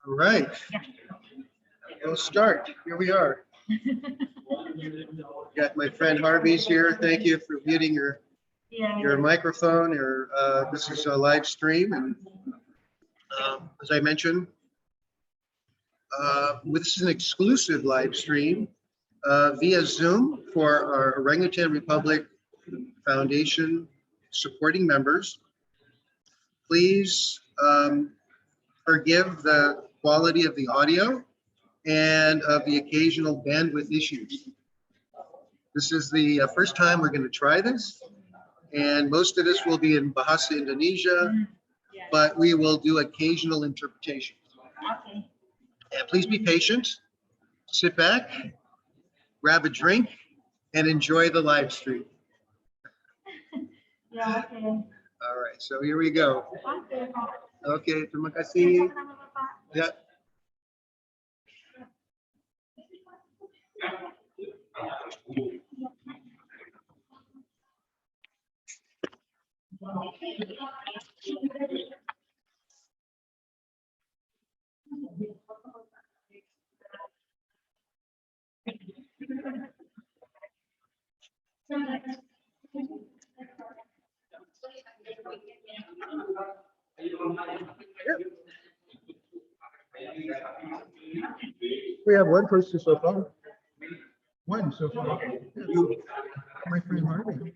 All right, we'll start. Here we are. Got my friend Harvey's here. Thank you for muting your microphone. This is a live stream, and as I mentioned, this is an exclusive live stream via Zoom for our Orangutan Republic Foundation supporting members. Please forgive the quality of the audio and of the occasional bandwidth issues. This is the first time we're going to try this, and most of this will be in Bahasa Indonesia, but we will do occasional interpretation. Okay. And please be patient, sit back, grab a drink, and enjoy the live stream. Ya, oke. All right, so here we go. Oke, Pak. Okay, terima kasih. Siapa nama Bapak? Ya. We have one person so far. One so far. You, my friend Harvey.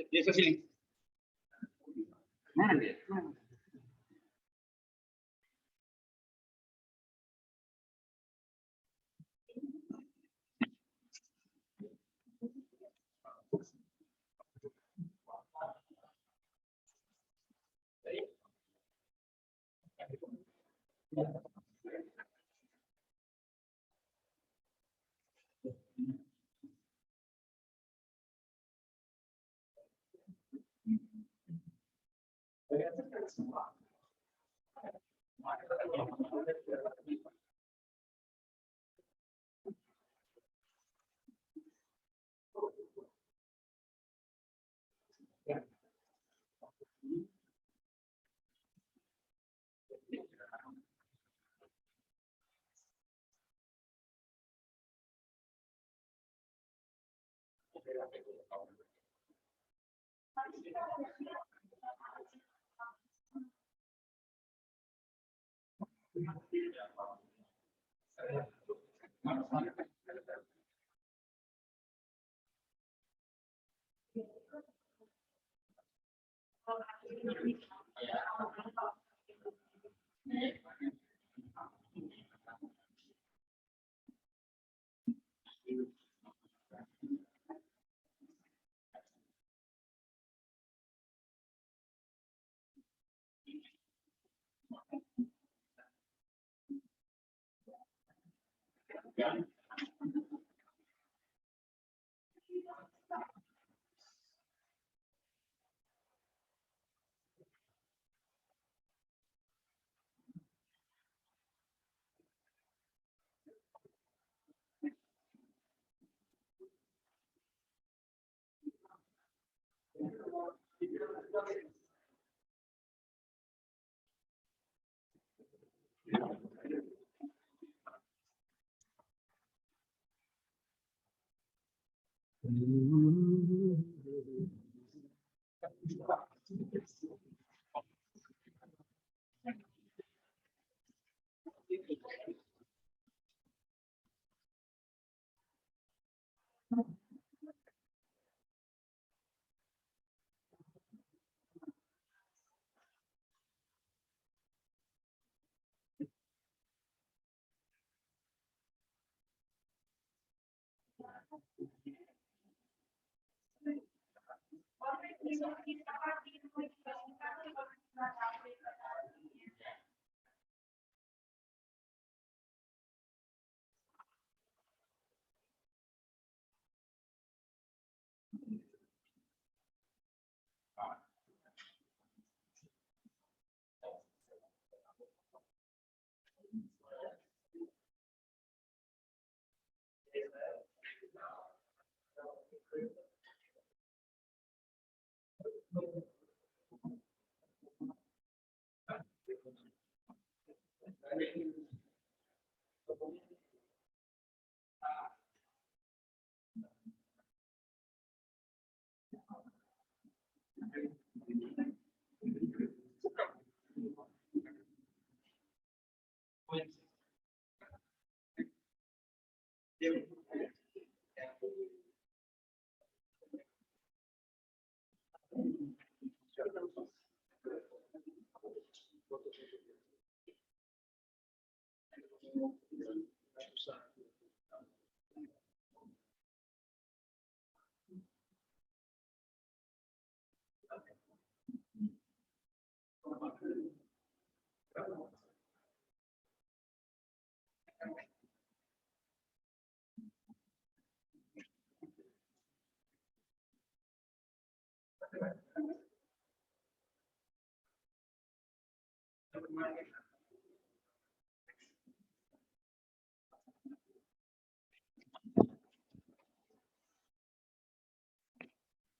Biasa sini. Mana dia?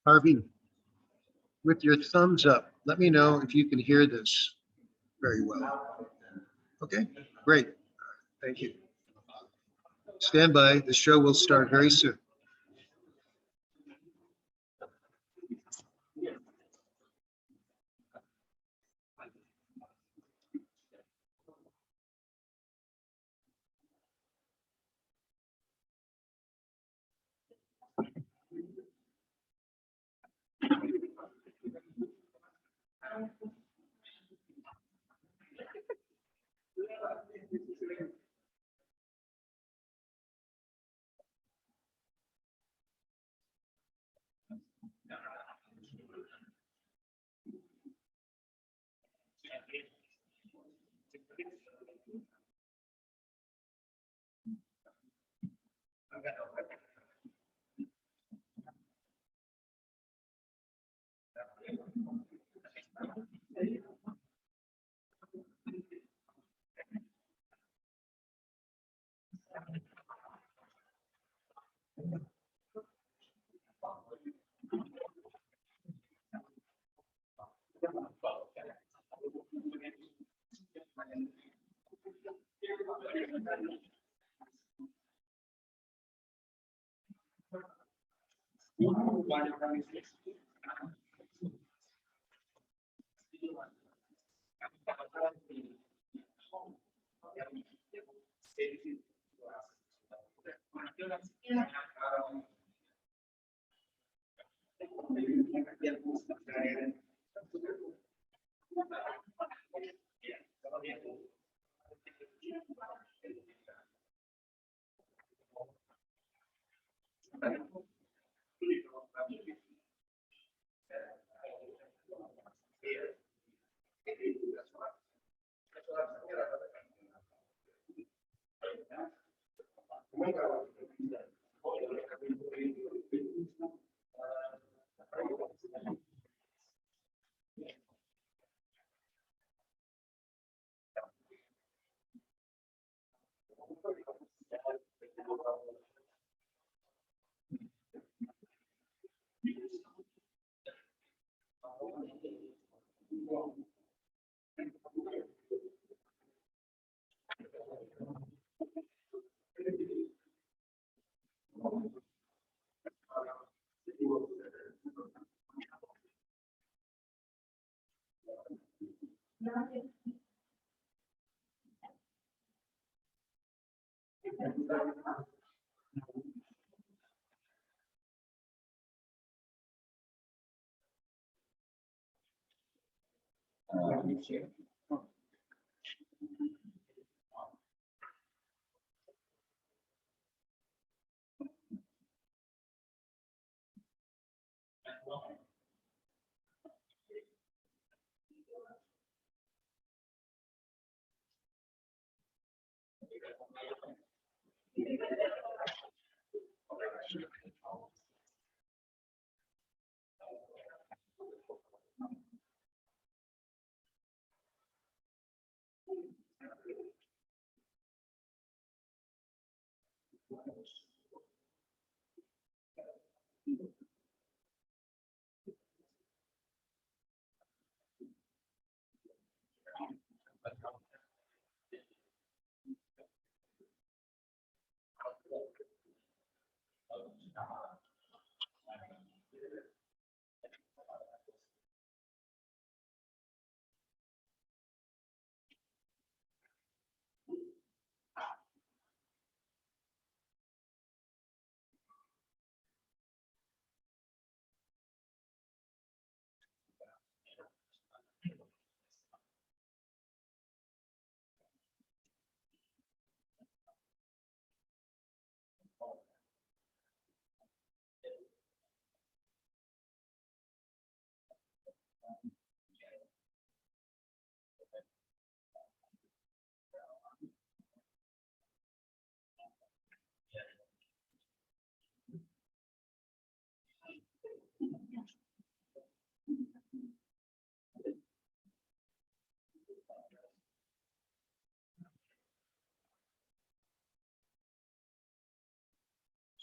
Harvey, with your thumbs up, let me know if you can hear this very well. Okay, great. Thank you. Stand by. The show will start very soon.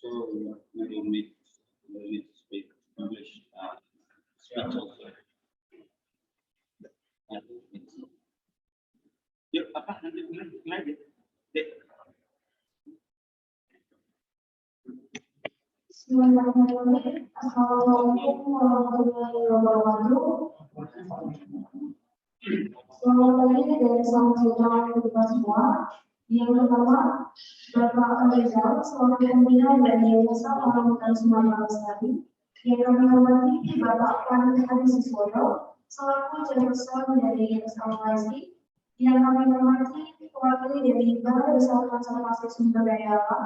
So we will need to speak English speech also. Yuk, apa nanti lagi? Bismillahirrahmanirrahim. Assalamualaikum warahmatullahi wabarakatuh. Selamat pagi dan selamat siang untuk kita semua. Yang pertama, Bapak Rizal selaku pembina dari Yayasan Orang Hutan Sumatera Lestari. Yang kami hormati Bapak Pandu Hadi Siswoyo selaku Chairperson dari Yayasan LSI. Yang kami hormati pewakili dari Balai Besar Konservasi Sumber Daya Alam,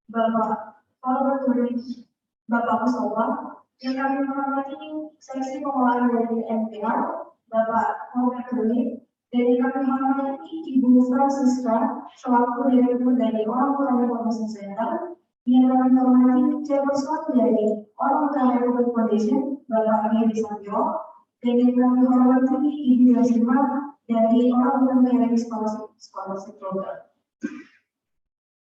Bapak Albert Turis, Bapak Mustafa. Yang kami hormati seksi pengelolaan dari NPR, Bapak Albert Turis. Dan yang kami hormati Ibu Francisca selaku Direktur dari Orang Hutan Information Center. Yang kami hormati Chairperson dari Orang Hutan Republic Foundation, Bapak Edi Satyo. Dan yang kami hormati Ibu Yasima dari Orang Hutan Scholarship Program.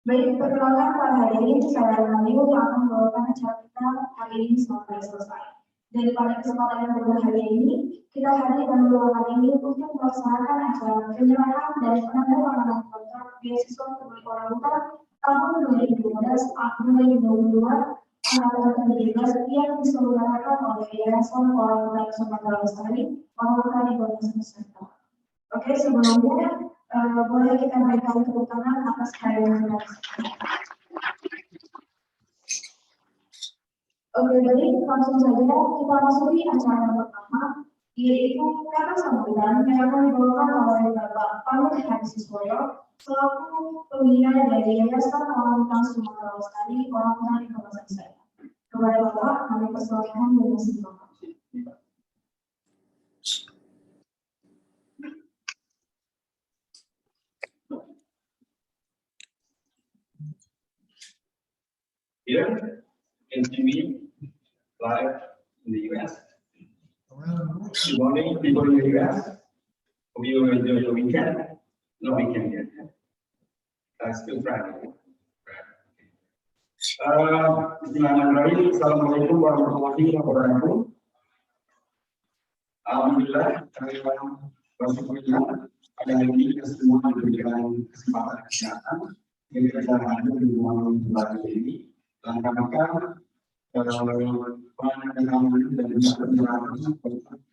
Baik, perkenalkan pada hari ini saya Rahayu yang akan membawakan acara kita hari ini sampai selesai. Dan pada kesempatan yang kedua hari ini, kita hadir dalam ruangan ini untuk melaksanakan acara penyerahan dan penandatanganan kontrak beasiswa Pemilik Orangutan tahun 2012 April 2022 angkatan 2017 yang diselenggarakan oleh Yayasan Orangutan Sumatera Lestari, Orangutan di Kota Nusantara. Oke, sebelumnya boleh kita berikan tepuk tangan atas karya yang sudah. Oke, baik, langsung saja kita masuki acara yang pertama, yaitu kata sambutan yang akan dibawakan oleh Bapak Panut Hadisiswoyo selaku pembina dari Yayasan Orangutan Sumatera Lestari, Orangutan di Kota Nusantara. Kepada Bapak, kami persilakan mengucapkan selamat. Here in TV, live in the US. Good morning, people in the US. Hope you enjoy your weekend. No weekend yet. Still Friday. Bismillahirrahmanirrahim. Assalamualaikum warahmatullahi wabarakatuh. Alhamdulillah, saya bersyukur pada hari ini kita semua diberikan kesempatan kesehatan yang kita hadir di ruang terbuka ini. Dan kami penandatanganan dan penyerahan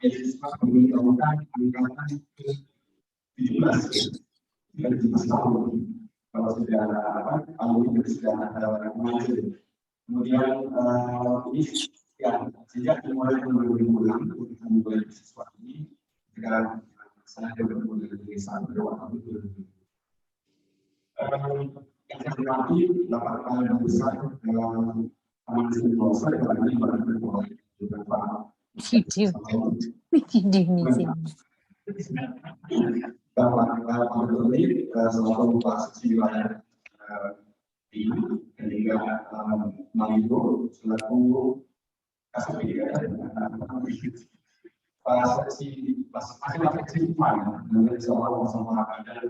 beasiswa Pemilik Orangutan angkatan 17 dari 17 tahun. Kalau sudah tahun ini sudah maju. Kemudian ini ya sejak dimulai tahun 2006 kita mulai beasiswa ini ketika saya bertemu dengan desa berwarna biru. Yang saya hormati Bapak Kepala Besar Taman Seni karena ini berada di beberapa Bapak Menteri selaku Pak Suci wilayah ini dan juga Malindo selaku Kasih Pak Seksi masing-masing mana mengenai soal sama ada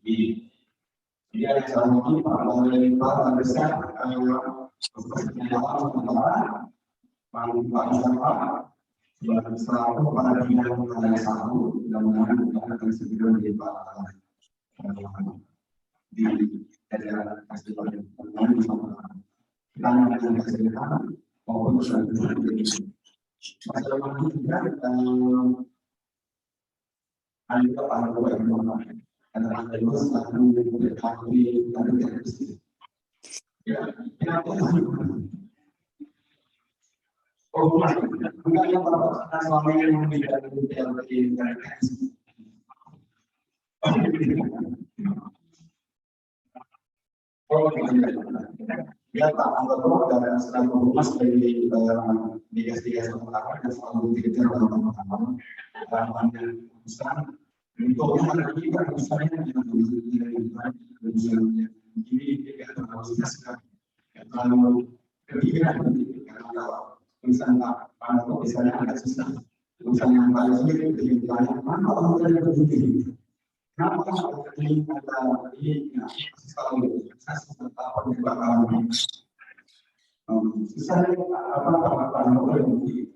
di dia yang ini Pak Besar penyelamat sementara Pak Besar dan selalu pada bidang yang satu dan mudah-mudahan akan segera menjadi di daerah festival yang bersama kita mengenai kesehatan maupun masalah juga ada pada dua yang dan ada juga selalu mengetahui tadi ya bukan yang selama ini memberikan detail bagi mereka. Ya Pak Anggota dan selalu humas dari digas-digas sementara dan selalu dikejar dalam teman-teman yang besar. Untuk yang lagi kan misalnya yang begini kita harus terlalu kepikiran karena misalnya pada misalnya ada susah misalnya pada sini kehidupan mana orang yang begini kenapa kalau ini ada ini selalu saya serta penyebabkan susah apa orang begini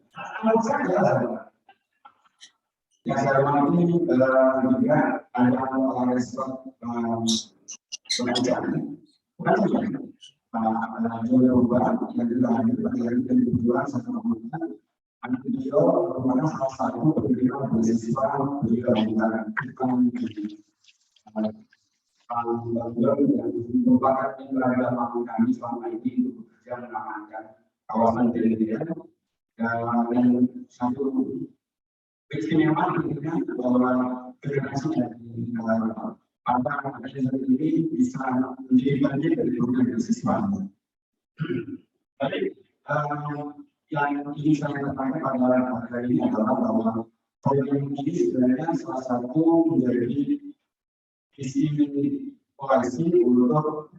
yang saya hormati juga ada respon pelajaran perubahan yang dilakukan dan dibuat sama pemerintah. Anak video merupakan salah satu pendidikan beasiswa pendidikan yang merupakan ibadah kami selama ini untuk bekerja mengamankan kawasan pendidikan dan satu keistimewaan tentunya bahwa federasi dari Pantai ini bisa menjadi bagian dari program beasiswa. Tapi yang ingin saya katakan pada hari ini adalah bahwa program ini sebenarnya salah satu menjadi visi koalisi untuk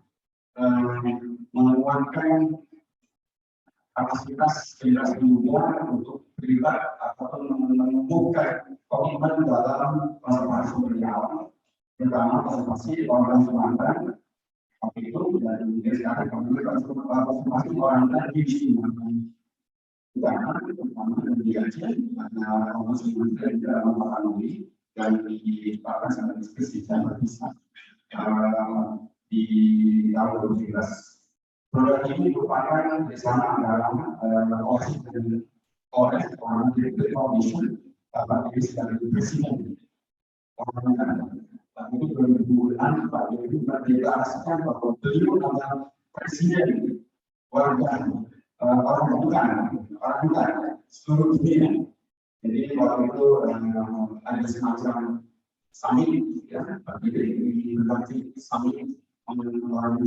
menguatkan kapasitas generasi muda untuk terlibat ataupun menumbuhkan komitmen dalam konservasi sumber daya alam, terutama konservasi Orangutan Sumatera itu dan sekarang kami konfirmasi orang tadi di sini pertama di Aceh ada Komisi Menteri dalam Memahami dan di Bapak sangat diskusi dan berpisah di tahun 2017. Program ini merupakan bersama dalam OSIS dan OS orang Director Commission Bapak Presiden orang itu 2006 Pak Jokowi mendeklarasikan bahwa beliau adalah presiden orang bukan seluruh dunia. Jadi waktu itu ada semacam summit ya, di berbagai summit orang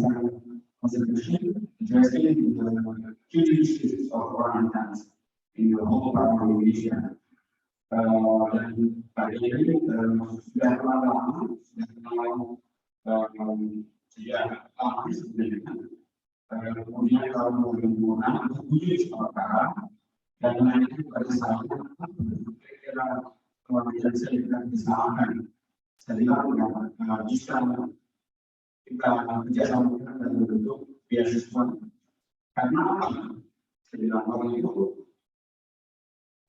constitution addressing the key issues of orang in the whole part of Indonesia. Dan pada ini sudah lama sejak lama sebenarnya kemudian tahun 2006 tujuh sekarang dan nanti pada saat kira-kira kemudian saya disamakan saya bisa kita kerjasama dalam bentuk beasiswa karena apa? Saya bilang bahwa itu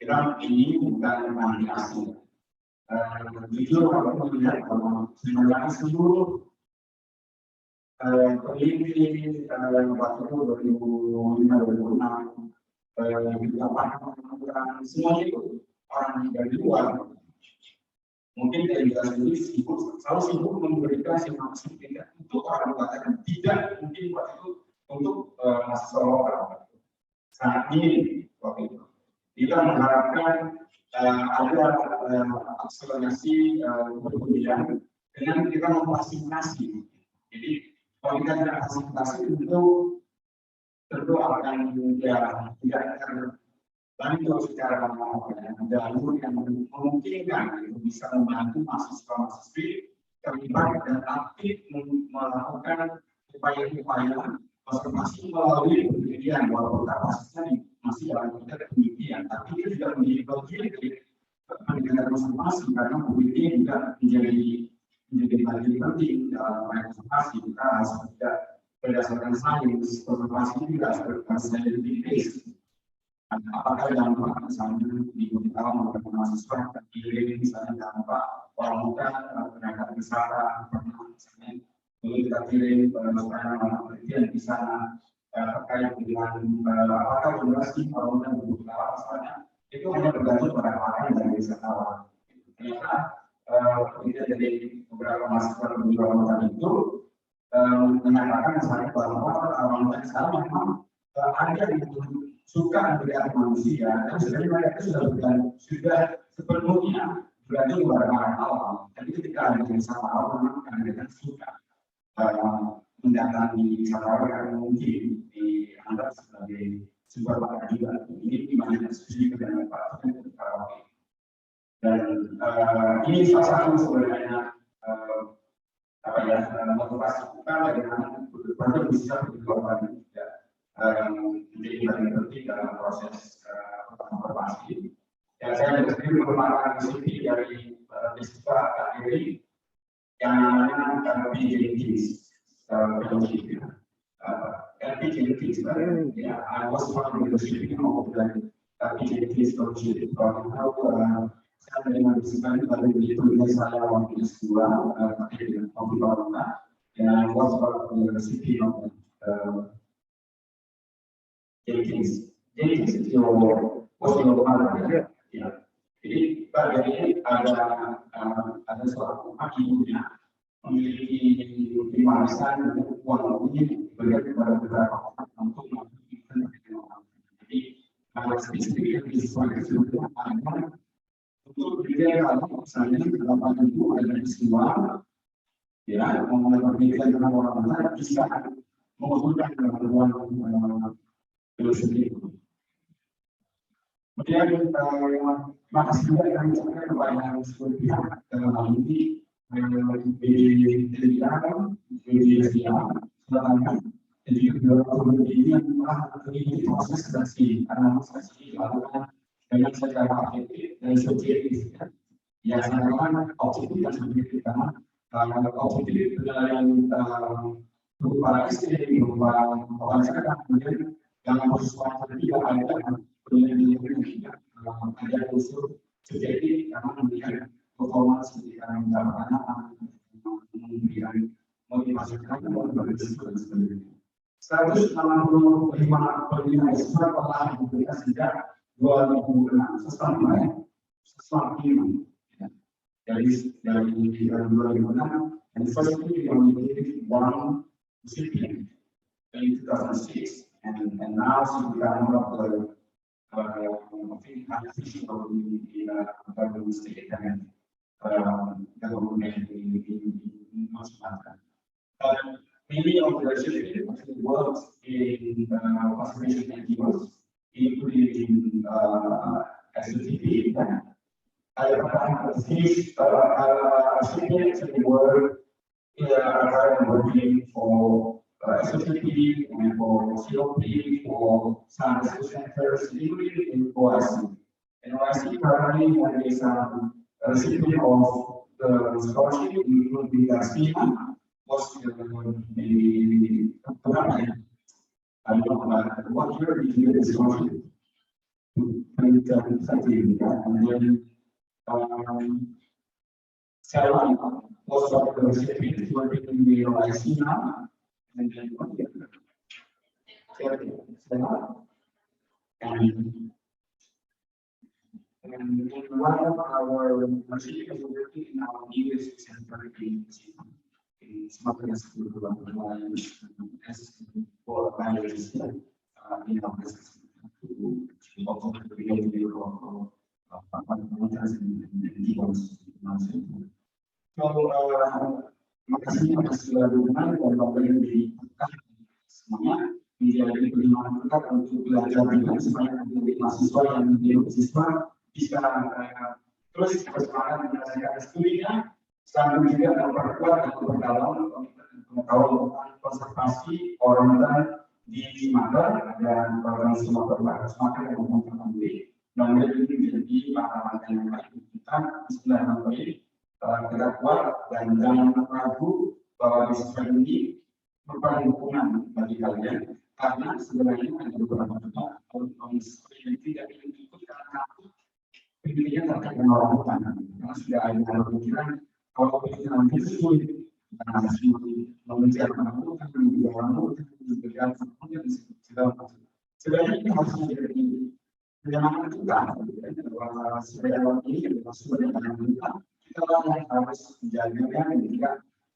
kira ini bukan hanya asing. Jujur kalau melihat bahwa sebenarnya seluruh peneliti waktu 2005-2006 semua itu orang dari luar mungkin dari kita sendiri selalu sibuk memberikan informasi tidak untuk orang luar tidak mungkin waktu itu untuk mahasiswa lokal sangat minim waktu itu. Kita mengharapkan ada akselerasi perkuliahan dengan kita memfasilitasi. Jadi kalau kita tidak fasilitasi tentu akan tidak terbantu secara jalur yang memungkinkan bisa membantu mahasiswa-mahasiswi terlibat dan aktif melakukan upaya-upaya konservasi melalui penelitian walaupun kapasitasnya masih dalam konteks penelitian, tapi itu juga menjadi bagian dari penelitian konservasi karena penelitian juga menjadi bagian penting dalam upaya konservasi. Kita harus tidak berdasarkan sains, konservasi juga harus berdasarkan scientific base. Apakah dampak misalnya di alam maupun mahasiswa terkirim misalnya dampak orang muda tenaga wisata misalnya lalu kita kirim penelitian di sana terkait dengan apakah durasi bangunan beberapa misalnya itu hanya bergantung pada orang dari wisatawan. Ternyata penelitian dari beberapa mahasiswa di bangunan itu menyatakan misalnya bahwa bangunan sekarang memang ada yang suka melihat manusia dan sebenarnya mereka sudah sepenuhnya bergantung pada alam. Jadi ketika ada wisatawan memang mereka suka mendatangi wisatawan yang mungkin dianggap sebagai sebuah bakat juga. Ini dimana diskusi dengan Pak Jokowi. Dan ini salah satu sebenarnya motivasi kita bagaimana betul-betul bisa berkorban menjadi bagian penting dalam proses konservasi. Ya, saya sendiri merupakan diskusi dari beasiswa KRI yang namanya PJT fellowship. PJT ya, I was part of the shipping of the PJT fellowship. Saya menerima disiplinnya dari kuliah saya waktu S2 di Barcelona dan I was part of the recipient of JTs itu partner ya. Jadi bagian ini ada suatu ibunya memiliki warisan uang ini diberikan kepada beberapa orang untuk melakukan pendidikan. Jadi sedikit yang disesuaikan untuk dilihat misalnya dalam itu ada peristiwa ya mengenai pendidikan dengan orang lain bisa mengusulkan ruang filosofi. Kemudian makasih juga kami ucapkan kepada seluruh pihak dalam hal ini media selatan dan juga ini yang telah mengikuti proses seleksi karena seleksi dilakukan dengan secara objektif dan subjektif. Ya, saya katakan objektif dan subjektif karena objektif penilaian untuk para istri, para masyarakat, kemudian yang khusus para tidak ada penelitian ada unsur sejati karena memberikan performa seperti yang anak-anak memberikan motivasi dan sebagainya. 165 perlindungan ekspor telah diberikan sejak 2006 sesama dari 2006 and firstly we only one recipient in 2006 and now she became one of the official of the government state and government in North America. Many of the recipients actually worked in conservation NGOs, including SLTP. These recipients actually work working for SLTP and for COP, for some research centers, including for OIC. And OIC currently is a recipient of the scholarship, including the SPIMA. Was the I don't know what year did you get this scholarship? 2013, and then Sarah was one of the recipients working in the OIC now, and then what year? And one of our recipients working in our US center in Semakin as for managers in our business to also create the makasih atas segala dukungan dan pemberian dari semuanya menjadi pertimbangan kita untuk belajar dengan supaya menjadi mahasiswa yang menjadi mahasiswa bisa terus bersemangat menyelesaikan studinya. Sambil juga memperkuat dan memperdalam pengetahuan tentang konservasi orangutan di Sumatera dan program Sumatera Barat Sumatera yang mempunyai diri. Namun ini menjadi pengalaman yang baik kita. Bismillahirrahmanirrahim. Kita kuat dan jangan ragu bahwa beasiswa ini merupakan dukungan bagi kalian karena sebenarnya ada beberapa tempat beasiswa yang tidak ikut karena takut pendidikan terkait dengan orangutan karena sudah ada pemikiran. Kalau kita nanti sulit, karena sulit mengejar orangutan, mengejar orangutan, mengejar semuanya segala macam. Sebenarnya kita harus menjadi penyemangat kita. Sebenarnya ini adalah sebenarnya kita harus menjaga dan juga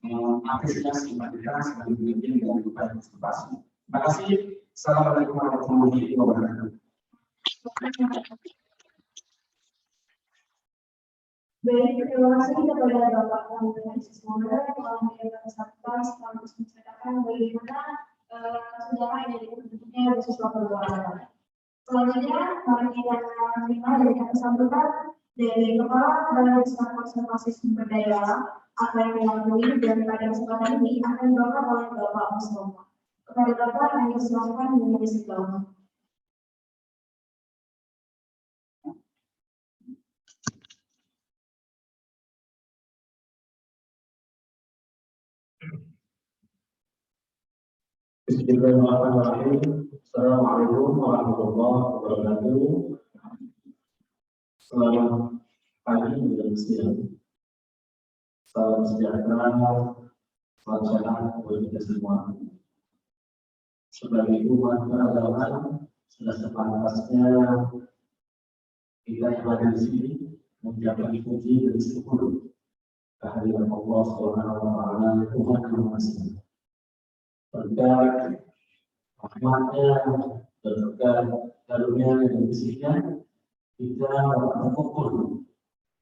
mengapresiasi mereka sebagai pemimpin dan upaya konservasi. Terima kasih. Assalamualaikum warahmatullahi wabarakatuh. Baik, terima kasih kepada Bapak Pembangunan Sekolah telah memberikan kesempatan sekaligus menceritakan bagaimana sejarah dari bentuknya beasiswa perbuatan. Selanjutnya, mari kita terima dari kata sambutan dari Kepala Badan Konservasi Sumber Daya Alam akan mewakili dan pada kesempatan ini akan dibawa oleh Bapak Mustafa. Kepada Bapak, kami persilakan menjadi segala. Bismillahirrahmanirrahim. Assalamualaikum warahmatullahi wabarakatuh. Selamat pagi dan siang. Salam sejahtera, salam sehat buat kita semua. Sebagai umat beragama, sudah sepantasnya kita yang ada di sini mengucapkan puji dan syukur kehadiran Allah Subhanahu wa taala Tuhan yang Maha Esa. Berkat rahmatnya dan berkat karunia dan kasihnya kita berkumpul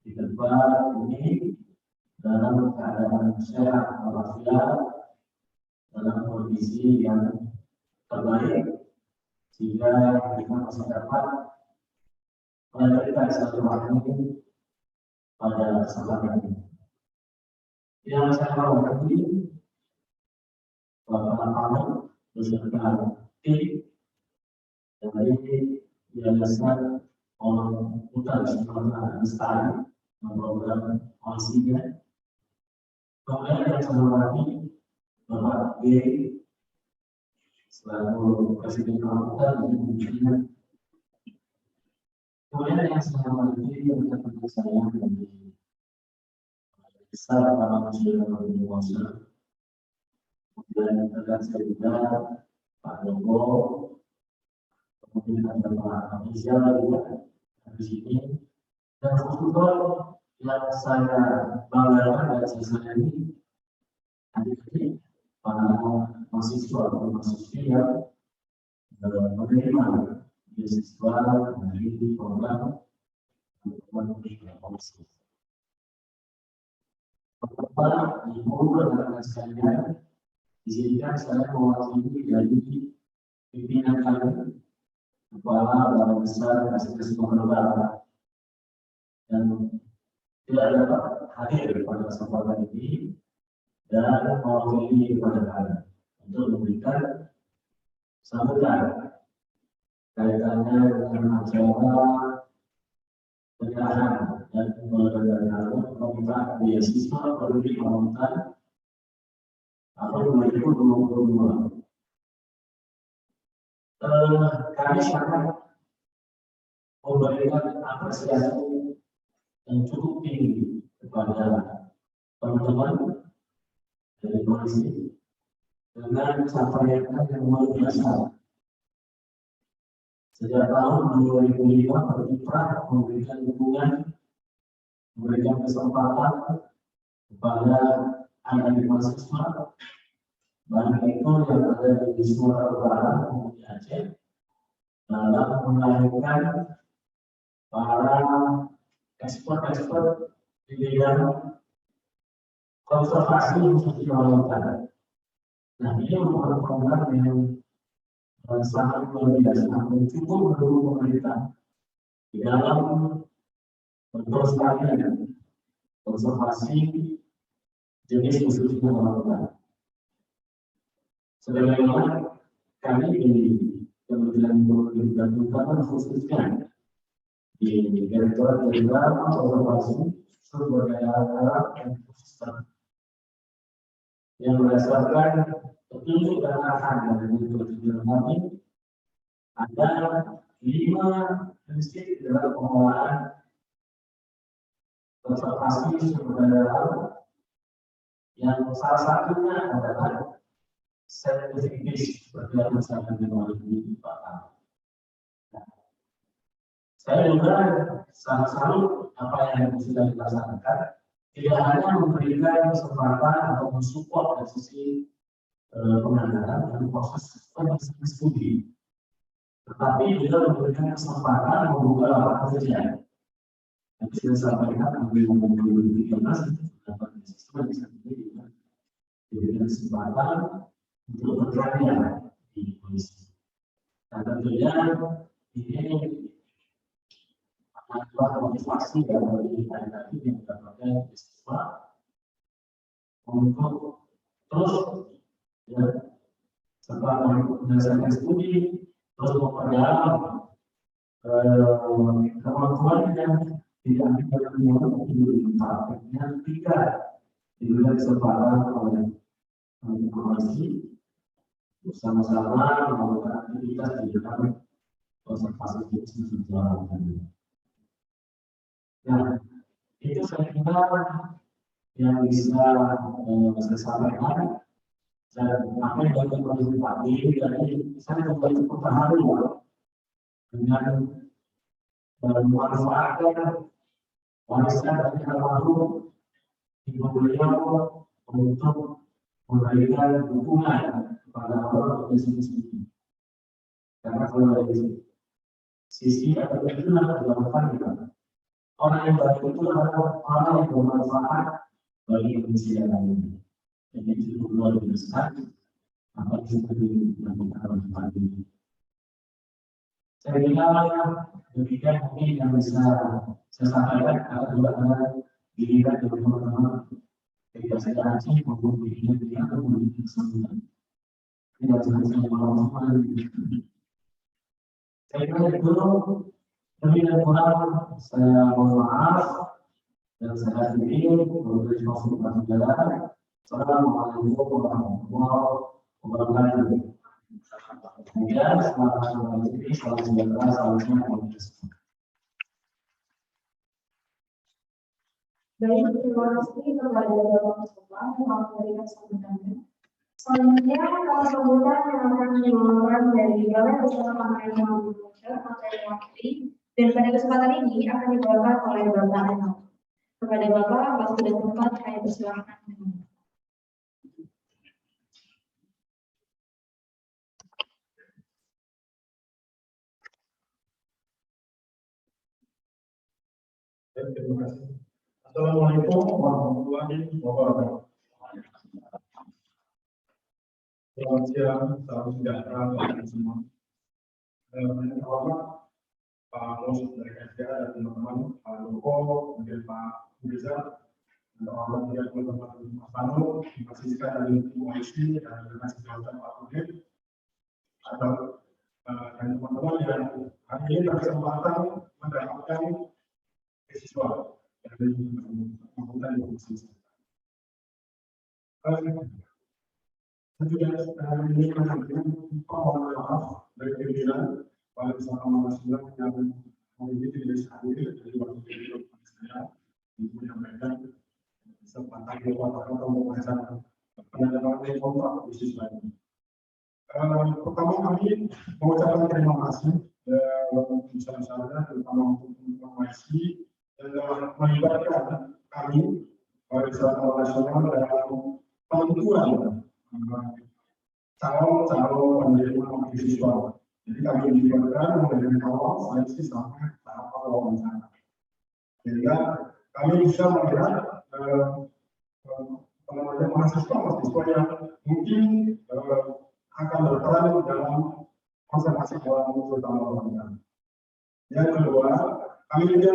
di tempat ini dalam keadaan sehat walafiat dalam kondisi yang terbaik sehingga kita masih dapat melanjutkan silaturahmi pada kesempatan ini. Yang saya hormati Bapak Ahmad beserta tim dari Yayasan Orang Hutan Sumatera Lestari program OIC-nya. Kemudian yang saya hormati Bapak B selaku Presiden Kabupaten dan Kemudian yang saya hormati rekan-rekan saya dari besar Bapak Presiden Kabupaten, kemudian rekan saya juga Pak Joko, kemudian ada Pak Rizal juga di sini, dan khususnya yang saya banggakan dan saya ini adik-adik para mahasiswa atau mahasiswi yang menerima beasiswa dari program komisi. Bapak, Ibu, rekan-rekan sekalian, izinkan saya mewakili dari pimpinan kami, Kepala Balai Besar Kasih Pengelolaan, dan tidak dapat hadir pada kesempatan ini dan mewakili kepada kalian untuk memberikan sambutan kaitannya dengan acara penyerahan dan pengelolaan permintaan beasiswa Perhubungan Kementerian tahun 2022. Kami sangat memberikan apresiasi yang cukup tinggi kepada teman-teman dari polisi dengan capaian yang luar biasa. Sejak tahun 2005 berkiprah memberikan dukungan, memberikan kesempatan kepada anak-anak mahasiswa, baik itu yang ada di Sumatera Utara maupun di Aceh, dalam melahirkan para ekspor di bidang konservasi khusus di Kalimantan. Nah, ini merupakan program yang sangat luar biasa, cukup mendukung pemerintah di dalam pelestarian konservasi jenis khusus di Kalimantan. Sebagaimana kami di Kementerian Perhubungan dan Kementerian khususnya di Direktorat Jenderal Konservasi Sumber Daya Alam dan Ekosistem yang berdasarkan petunjuk dan arahan dari Direktorat kami, ada 5 prinsip dalam pengelolaan konservasi sumber daya alam yang salah satunya adalah sertifikasi seperti yang saya katakan di Pak. Saya juga sangat salut apa yang sudah dilaksanakan, tidak hanya memberikan kesempatan atau mensupport dari sisi penganggaran dan proses studi, tetapi juga memberikan kesempatan membuka lapangan kerja. Yang sudah saya sampaikan, tahun 2013 dapat beasiswa bisa diberikan kesempatan untuk berkarya di polisi. Dan tentunya ini adalah motivasi dari anak-anak yang mendapatkan beasiswa untuk terus setelah menyelesaikan studi terus memperdalam kemampuan yang tidak diperlukan untuk prakteknya ketika diberikan kesempatan oleh informasi bersama-sama melakukan aktivitas di dalam konservasi jenis sejarah. Nah, itu saya kira yang bisa saya sampaikan. Dan apa yang dilakukan Pak D, jadi saya kembali terharu dengan memanfaatkan warisan dari almarhum ibu beliau untuk memberikan dukungan kepada orang di sini. Karena kalau dari sisi atau itu adalah dilakukan orang yang baik itu adalah orang yang bermanfaat bagi manusia lain. Jadi itu luar biasa apa yang dilakukan oleh Pak D. Saya kira demikian mungkin yang bisa saya sampaikan kalau juga ada dilihat dari teman-teman ketika saya Aceh maupun di Indonesia kemudian sambutan. Tidak selesai malam-malam. Saya kira itu lebih dan kurang saya mohon maaf dan saya sendiri memberi konsultasi jalan Assalamualaikum warahmatullahi wabarakatuh. Ya, selamat sejahtera, salam sejahtera. Baik, terima kasih kepada Bapak Ketua yang telah memberikan sambutannya. Selanjutnya, kami sambutan yang akan dibawakan dari Balai Besar Pemain Indonesia, materi wakili, dan pada kesempatan ini akan dibawakan oleh Bapak Enok. Kepada Bapak, waktu dan tempat saya persilahkan. Terima kasih. Assalamualaikum warahmatullahi wabarakatuh. Selamat siang, salam sejahtera bagi semua. Yang terhormat Pak Mus dari SDA dan teman-teman, Pak Joko, kemudian Pak Riza, dan terhormat juga teman-teman Mas Panu, Mas Siska dari OIC, dan juga Mas Pak Udin, dan teman-teman yang hari ini berkesempatan mendapatkan beasiswa dari Fakultas Informasi. Tentunya ini menyampaikan permohonan maaf dari pimpinan pada bersama Mas Bang yang hari ini tidak bisa hadir dari waktu itu saya untuk menyampaikan kesempatan beberapa pembahasan penandatangan kontrak beasiswa ini. Pertama kami mengucapkan terima kasih untuk usaha-usahanya terutama untuk informasi dan melibatkan kami Pariwisata Nasional dalam penentuan calon-calon penerima beasiswa. Jadi kami dilibatkan dari awal seleksi sampai tahap wawancara. Sehingga kami bisa melihat mahasiswa yang mungkin akan berperan dalam konservasi hewan terutama wanita. Yang kedua, kami juga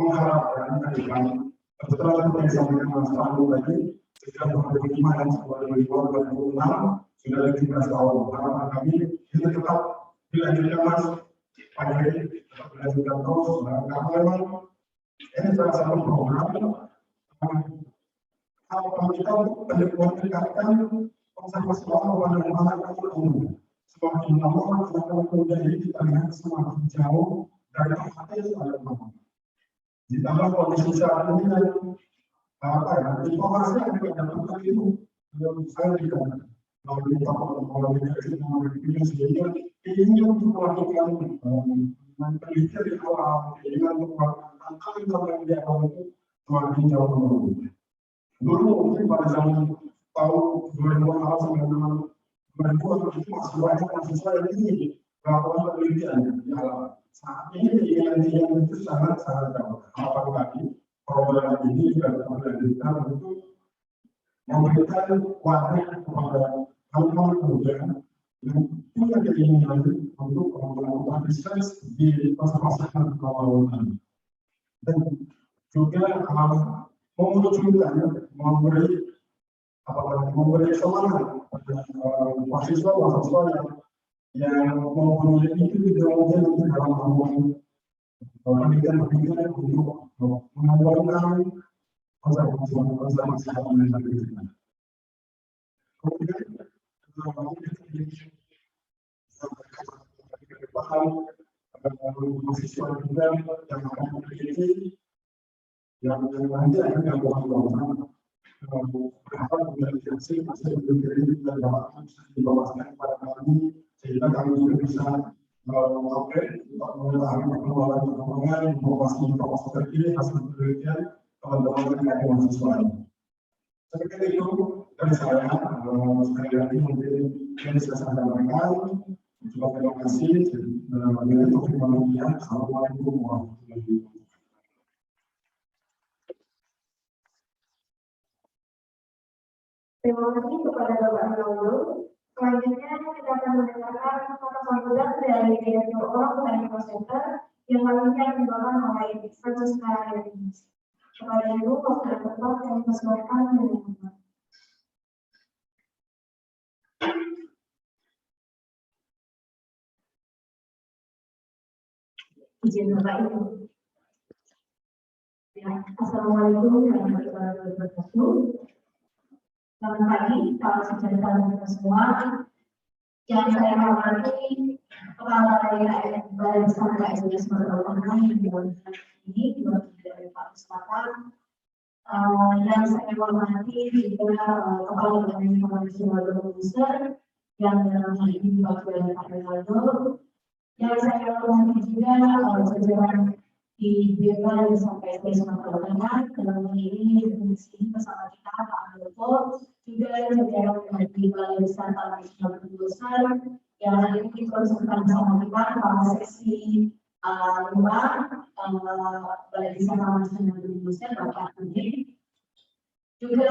mengharapkan kedepan setelah seperti yang disampaikan Mas Pandu tadi, sejak 2005 dan 2006 sudah 17 tahun. Harapan kami itu tetap dilanjutkan Mas Pandu, tetap dilanjutkan terus karena memang ini salah satu program harapan kita untuk meningkatkan konservasi hewan pada masyarakat umum. Semakin lama masyarakat menjadi kita lihat semakin jauh dari akses pada teman. Ditambah kondisi saat ini informasi yang kita dapatkan itu saya tidak melalui video sehingga ingin untuk melakukan penelitian di awal, ingin untuk melakukan tantangan yang di awal itu semakin jauh menurun. Dulu mungkin pada zaman tahun 2000 sampai 2000 itu masih banyak mahasiswa yang ingin melakukan penelitian di alam. Saat ini yang itu sangat jauh. Harapan kami program ini juga dilanjutkan untuk memberikan wadah kepada kaum-kaum muda yang punya keinginan untuk melakukan riset di konservasi kelautan dan juga memunculkan memberi semangat pada mahasiswa yang mempunyai itu tidak mungkin dalam pendidikan untuk mengembangkan konservasi hewan yang ada. Kemudian mahasiswa juga yang akan memiliki yang nanti akan dilakukan berharap menjadi masih berdiri dan dapat dibawakan kepada kami sehingga kami juga bisa mengupdate untuk mengetahui perkembangan informasi terkini hasil penelitian teman-teman yang mahasiswa. Seperti itu dari saya, sekali lagi mungkin yang bisa saya sampaikan. Terima kasih. Assalamualaikum warahmatullahi wabarakatuh. Terima kasih kepada Bapak Ronaldo. Selanjutnya kita akan mendengarkan kata sambutan dari Direktur Orang Hutan Center yang nantinya dibawakan oleh Francesca Yanis. Kepada Ibu, waktu dan tempat yang dipersilakan dengan Bapak. Izin Bapak Ibu. Ya, Assalamualaikum warahmatullahi wabarakatuh. Selamat pagi, salam sejahtera kita semua. Yang saya hormati Kepala Daerah Balai Besar KSB Sumatera Utara yang diwakilkan ini diwakili oleh Pak Mustafa. Yang saya hormati juga Kepala Badan Informasi Wadah Besar yang dalam hal ini diwakili oleh Pak Ronaldo. Yang saya hormati juga jajaran di Balai Besar KSB Sumatera Utara dalam hal ini di sini bersama kita Pak Andoko, juga jajaran di Balai Besar KSB Sumatera Utara yang hari ini konsultan bersama kita pada sesi luar Balai Besar KSB Sumatera Utara Bapak Andi. Juga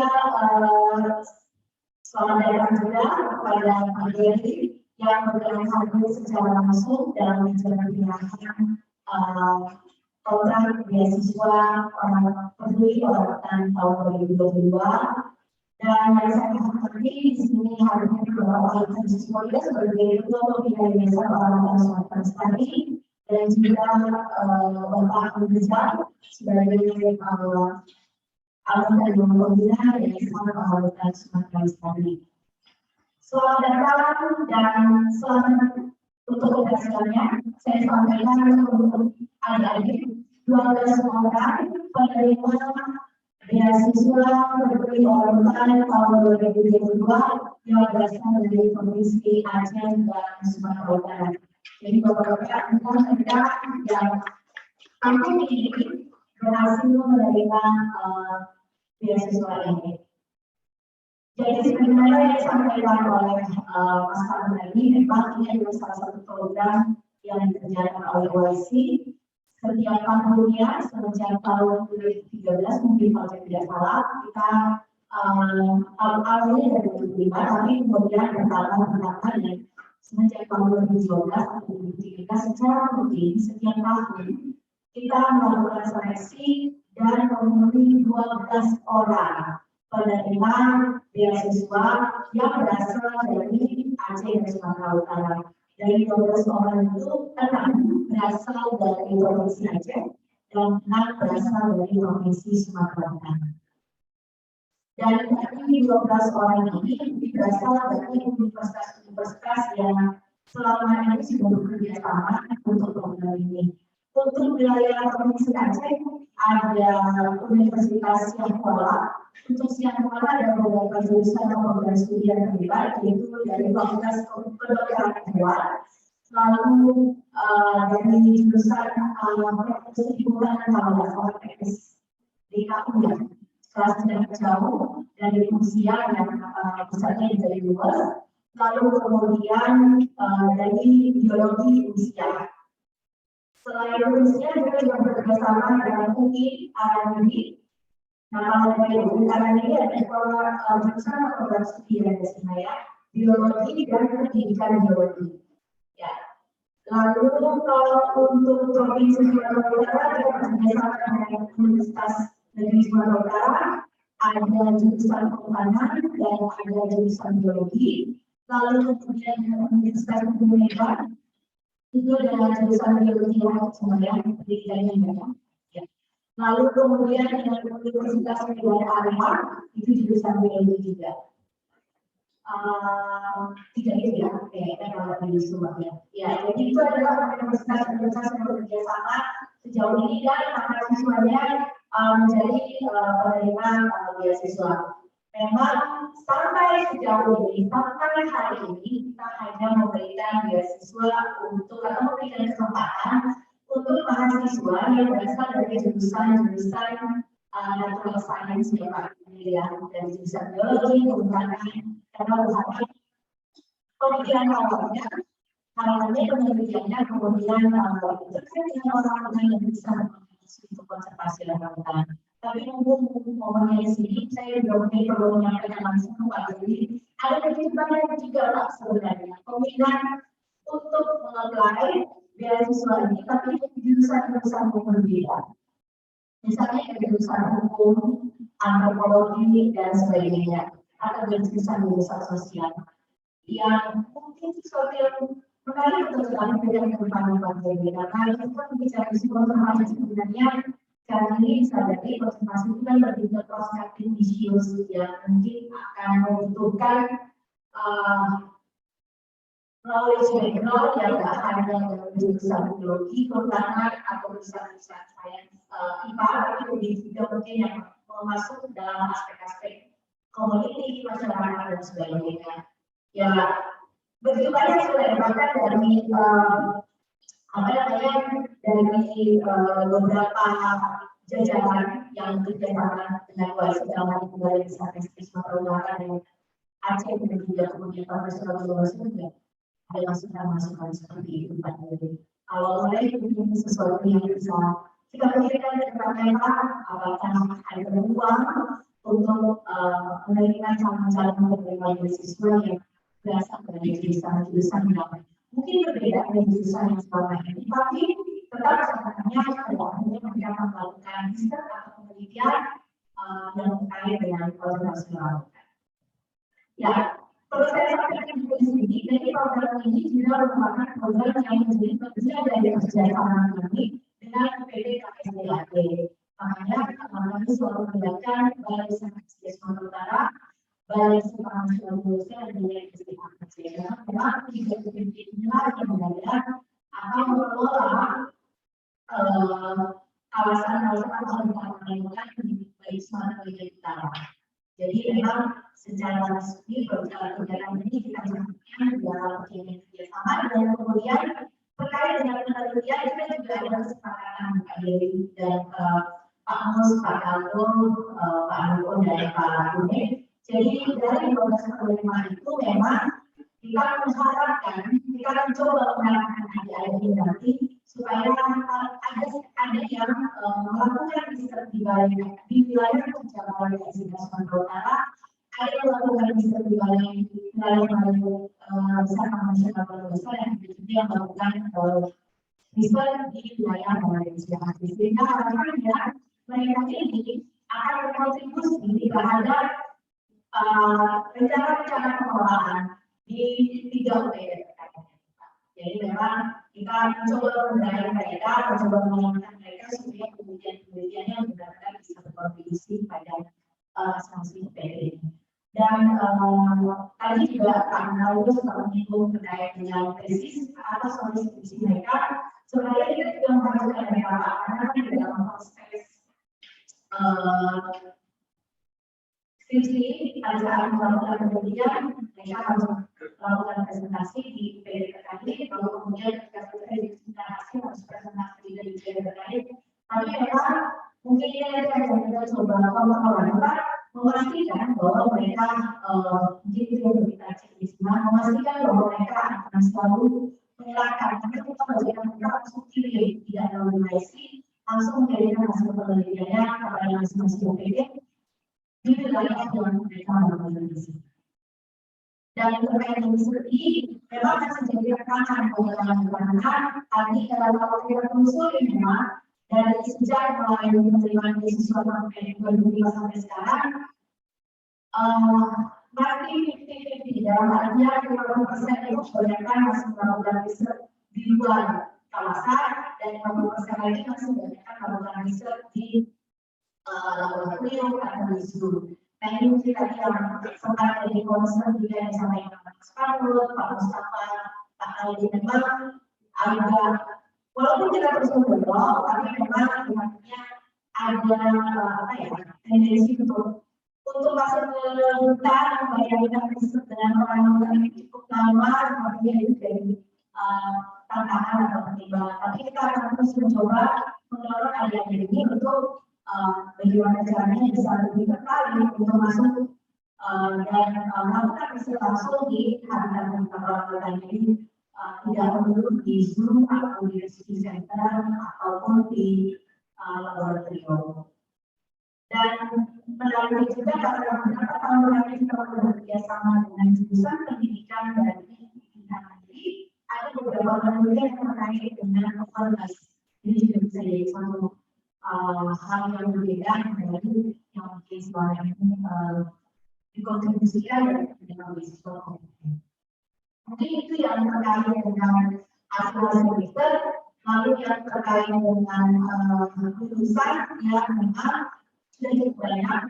selamat datang juga kepada Pak Dewi yang berperan hadir secara langsung dalam penjelasan program beasiswa peduli orang tahun 2022. Dan yang saya hormati di sini hari ini beberapa mahasiswa sebagai ketua pembina desa orang Sumatera Selatan dan juga Bapak Rizal sebagai anggota dewan pembina desa orang Sumatera Selatan. Selamat datang dan selamat untuk keberhasilannya. Saya sampaikan untuk adik-adik 12 orang penerima beasiswa peduli orang tahun 2022 yang berasal dari Provinsi Aceh dan Sumatera Utara. Jadi Bapak-Bapak kita yang tahun ini berhasil menerima beasiswa ini. Jadi sebenarnya yang disampaikan oleh Mas Arun tadi memang ini adalah salah satu program yang dikerjakan oleh OIC setiap tahunnya sejak tahun 2013 mungkin kalau saya tidak salah kita awalnya dari 2005 tapi kemudian bertambah dan sejak tahun 2012 atau 2013 secara rutin setiap tahun kita melakukan seleksi dan memenuhi 12 orang penerima beasiswa yang berasal dari Aceh dan Sumatera Utara. Dari 12 orang itu 6 berasal dari Provinsi Aceh dan 6 berasal dari Provinsi Sumatera Utara. Dan dari 12 orang ini berasal dari universitas-universitas yang selama ini sudah bekerja sama untuk program ini. Untuk wilayah Provinsi Aceh ada Universitas Siang-Kuala. Untuk Siang-Kuala ada beberapa jurusan program studi yang terlibat, yaitu dari Fakultas Kedokteran Hewan, lalu dari jurusan Profesi Hiburan dan Pengetahuan Teknis di Kapunya, kelas jarak jauh dari usia yang pusatnya dari luas, lalu kemudian dari biologi usia. Selain usia juga bekerjasama dengan UI Arandi. Nah, kalau dari UI Arandi ada jurusan program studi yang saya biologi dan pendidikan biologi. Ya. Lalu kalau untuk Provinsi Sumatera Utara kita bekerjasama dengan Universitas Negeri Sumatera Utara ada jurusan kehutanan dan ada jurusan biologi. Lalu kemudian Universitas Negeri itu adalah jurusan biologi yang semuanya pendidikannya banyak. Ya. Lalu kemudian dengan Universitas Negara Arema itu jurusan biologi juga. Tidak itu ya, oke, kalau dari semuanya. Ya, jadi itu adalah universitas-universitas yang bekerja sama sejauh ini dan mahasiswanya menjadi penerima beasiswa. Memang sampai sejauh ini, sampai hari ini kita hanya memberikan beasiswa untuk atau memberikan kesempatan untuk mahasiswa yang berasal dari jurusan-jurusan natural science ya, dari jurusan biologi, kehutanan, karena pemikiran awalnya penelitiannya kemudian terkait dengan orang-orang yang bisa untuk konservasi hutan. Tapi momennya di sini saya juga perlu menyampaikan langsung ke Pak Dewi. Ada kejutan juga lah sebenarnya peminat untuk mengapply beasiswa ini, tapi jurusan-jurusan yang berbeda. Misalnya jurusan hukum, antropologi dan sebagainya, atau jurusan-jurusan sosial. Yang mungkin sesuatu yang menarik untuk sekali dengan kehidupan Pak Dewi. Karena kita bicara isu konservasi sebenarnya Karena ini bisa jadi konsentrasi itu kan lebih ke prospective issues yang mungkin akan membutuhkan knowledge background yang tidak hanya dari jurusan biologi, kehutanan atau jurusan sains IPA, tapi lebih juga mungkin yang masuk dalam aspek-aspek community, masyarakat dan sebagainya. Ya, begitu banyak sudah dapatkan dari dari beberapa jajaran yang kerjasama dengan Waisama di Balai Besar Sumatera Utara dan Aceh dan juga kemudian profesional juga ada masukan-masukan seperti itu Pak Dewi. Kalau mulai bikin sesuatu yang bisa kita pikirkan ke mereka, apakah ada peluang untuk menerima calon-calon penerima beasiswa yang berasal dari jurusan yang mungkin berbeda dari jurusan yang selama ini, tapi tetap sebenarnya hanya mereka melakukan riset atau penelitian yang terkait dengan proses melakukan. Ya, perlu saya sampaikan di sini, jadi program ini juga merupakan program yang menjadi bagian dari kerjasama kami dengan PT KSDAP. Makanya kami selalu melibatkan Balai Besar Sumatera Utara, Balai Besar Indonesia dan Balai Besar Aceh. Memang tiga titik inilah yang benar-benar akan mengelola kawasan-kawasan atau lingkungan di Balai Sumatera Utara. Jadi memang secara resmi kegiatan ini kita lakukan dalam kerjasama dan kemudian terkait dengan penelitian kita juga ada kesepakatan Pak Dewi dan Pak Mus, Pak Kaldo, Pak Anko dan Pak Kuning. Jadi dari 12 penelitian itu memang kita mengharapkan, kita mencoba mengarahkan adik-adik ini nanti supaya ada yang melakukan riset di wilayah kerja Balai Sumatera Utara, ada yang melakukan riset di wilayah besar nasional besar yang juga yang melakukan riset di wilayah Balai Besar Aceh. Sehingga harapannya mereka ini akan berkontribusi terhadap rencana-rencana pengelolaan di 3 UPD. Jadi memang kita mencoba menggunakan mereka, mencoba mengingatkan mereka supaya kemudian-kemudiannya benar-benar bisa berkontribusi pada sanksi UPD. Dan tadi juga Pak Naudus menyinggung terkait dengan krisis atas solusi mereka. Sebenarnya kita juga mengharuskan mereka karena di dalam proses skripsi pada saat melakukan penelitian mereka harus melakukan presentasi di UPD terkait, lalu kemudian ketika selesai diskusikan hasil harus presentasi di UPD terkait. Tapi memang mungkin ini yang kita coba memastikan bahwa mereka mungkin itu yang kita cek di sini, memastikan bahwa mereka akan selalu menyerahkan karena kita bagaimana mereka langsung kirim tidak anonimasi, langsung mengirimkan hasil penelitiannya kepada masing-masing UPD di wilayah yang mereka melakukan di sini. Dan terkait dengan seperti memang masih jadi rekanan pengelolaan tadi kalau kita telusuri memang dari sejak mulai penerimaan beasiswa sampai 2005 sampai sekarang masih 50-50 dalam artinya 50% itu kebanyakan masih melakukan riset di luar kawasan dan 50% lagi masih kebanyakan melakukan riset di laboratorium atau di Zoom. Nah ini mungkin tadi yang sempat dari concern juga yang disampaikan Pak Sparul, Pak Mustafa, Pak Aldi memang agak, walaupun kita terus mendorong, tapi memang pihaknya ada tendensi untuk masuk ke hutan, bayangkan riset dengan orang yang cukup lama, sepertinya itu dari tantangan atau pertimbangan. Tapi kita akan terus mencoba mendorong adik-adik ini untuk bagaimana caranya bisa lebih tertarik untuk masuk dan melakukan riset langsung di habitat orang ini, tidak perlu di Zoom atau di research center ataupun di laboratorium. Dan melalui juga karena beberapa tahun terakhir kita bekerja sama dengan jurusan pendidikan dari pimpinan negeri, ada beberapa penelitian yang terkait dengan performance. Ini juga bisa jadi satu hal yang berbeda dari yang mungkin selama ini dikontribusikan dengan beasiswa. Mungkin itu yang terkait dengan hasil riset. Lalu yang terkait dengan lulusan ya memang sudah cukup banyak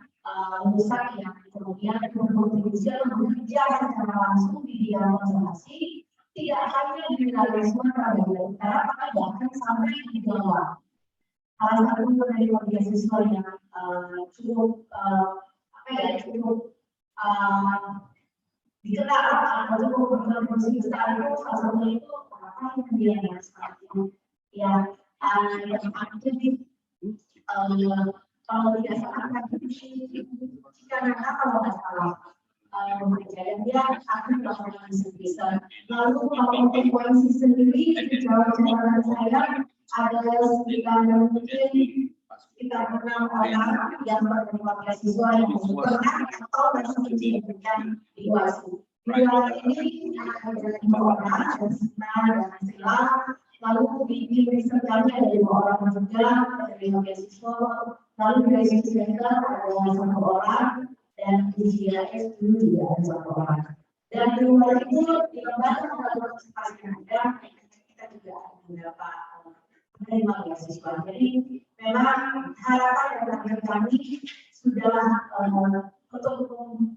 lulusan yang kemudian berkontribusi atau bekerja secara langsung di bidang konservasi, tidak hanya di wilayah Sumatera Bagian Utara, tapi bahkan sampai di Jawa. Salah satu dari beasiswa yang cukup cukup dikenal atau cukup berkontribusi besar itu salah satunya itu kemudian yang seperti itu ya yang aktif kalau tidak salah karena kalau nggak salah kejadian dia akan melakukan bisa. Lalu kalau untuk polisi sendiri jawaban saya ada sekitar mungkin kita pernah orang yang menerima beasiswa yang pernah atau masih diberikan di UASI. Di UASI ini ada 5 orang, ada Sina dan Sila. Lalu di risetnya ada 2 orang juga menerima beasiswa. Lalu di beasiswa juga ada 1 orang dan di GIS dulu juga ada 1 orang. Dan di luar itu di lembaga partisipasi ada kita juga ada beberapa menerima beasiswa. Jadi memang harapan dari kami sudah untuk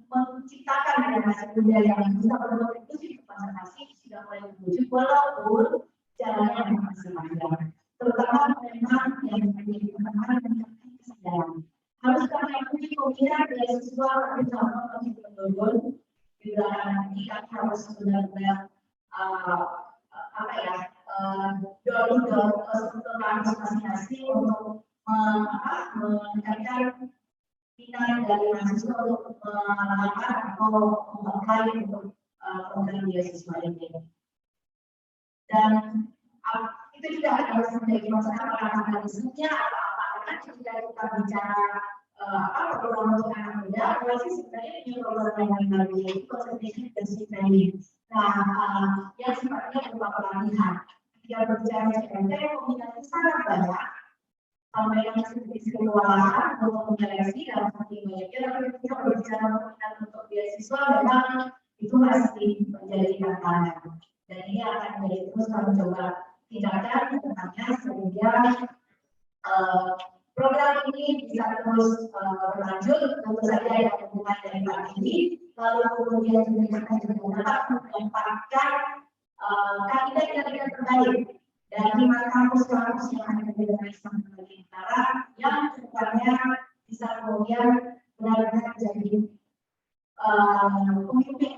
menciptakan generasi muda yang bisa berkontribusi ke konservasi sudah mulai wujud walaupun jalannya masih panjang. Terutama memang yang menjadi pertama dengan kesadaran. Harus kami akui peminat beasiswa bersama kami penduduk juga kami harus benar-benar dorong masing-masing untuk meningkatkan minat dari mahasiswa untuk melamar atau mengapply untuk program beasiswa ini. Dan itu juga harus menjadi masalah mekanismenya apa jika kita bicara program untuk anak muda, berarti sebenarnya punya program yang baru yaitu concentration intensive training. Nah, yang sifatnya berupa pelatihan. Jika berbicara CMT, peminatnya sangat banyak. Sampai yang sedikit kewalahan untuk menyeleksi dalam satu banyaknya, tapi ketika berbicara peminat untuk beasiswa, memang itu masih menjadi tantangan. Dan ini akan menjadi terus kami coba tingkatkan tentangnya sehingga program ini bisa terus berlanjut. Tentu saja ada hubungan dari Pak ini, lalu kemudian juga kita tetap menempatkan kandidat-kandidat terbaik dari kampus-kampus yang ada di Indonesia bagian utara yang kedepannya bisa kemudian benar-benar menjadi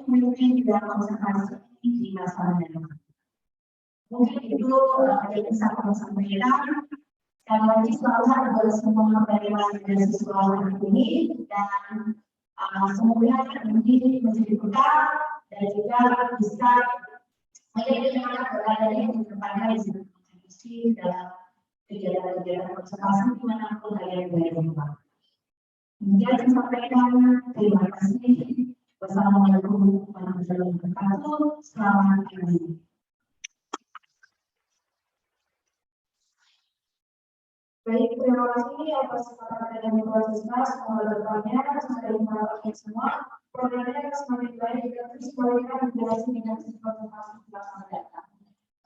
pemimpin di dalam konservasi di masa mendatang. Mungkin itu yang bisa kami sampaikan. Sekali lagi selalu ada semua penerima beasiswa ini dan semoga ini menjadi bekal dan juga bisa menjadi semangat berada di depannya bisa berkontribusi dalam kegiatan-kegiatan konservasi dimanapun kalian berada. Kemudian saya sampaikan terima kasih. Wassalamualaikum warahmatullahi wabarakatuh. Selamat pagi. Baik, terima kasih atas kesempatan dan informasinya. Semoga depannya sudah dimanfaatkan semua. Programnya semakin baik jika terus memberikan menjelaskan dengan konservasi di masa mendatang.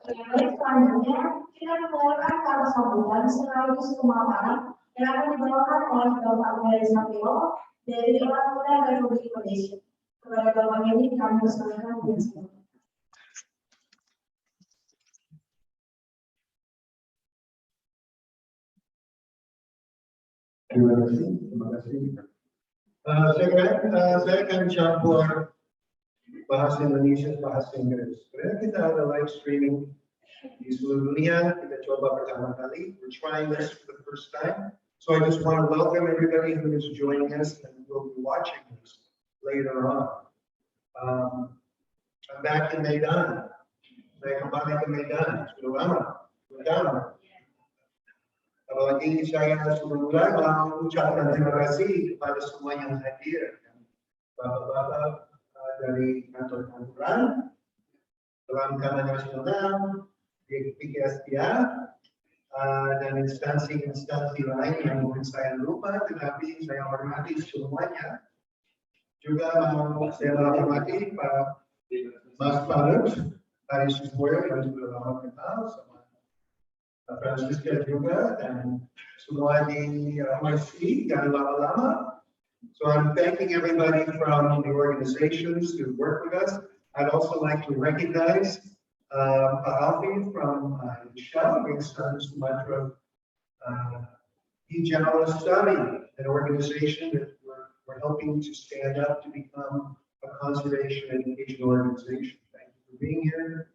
Baik, selanjutnya kita mendengarkan kata sambutan sekaligus pemaparan yang akan dibawakan oleh Bapak Gary Sapiro dari Dewan Muda Republik Indonesia. Kepada Bapak ini kami persilakan berbicara. Terima kasih. Saya akan campur bahasa Indonesia dan bahasa Inggris. Sebenarnya kita ada live streaming di seluruh dunia. Kita coba pertama kali. We're trying this for the first time. So I just want to welcome everybody who is joining us and will be watching this later on. I'm back in Medan. Saya kembali ke Medan. Sudah lama. Apalagi saya sebelumnya mengucapkan terima kasih kepada semua yang hadir, bapak-bapak dari kantor kantoran, dalam Taman Nasional, PKSPA, dan instansi-instansi lain yang mungkin saya lupa, tetapi saya hormati semuanya. Juga mau saya hormati Pak Mas Farouk dari Suboyo yang juga lama kenal sama Francisca juga dan semua di OIC dan lama-lama. So I'm thanking everybody from the organizations who work with us. I'd also like to recognize Pak Alfie from Shell, Southern Sumatra General Study, an organization that we're helping to stand up to become a conservation education organization. Thank you for being here,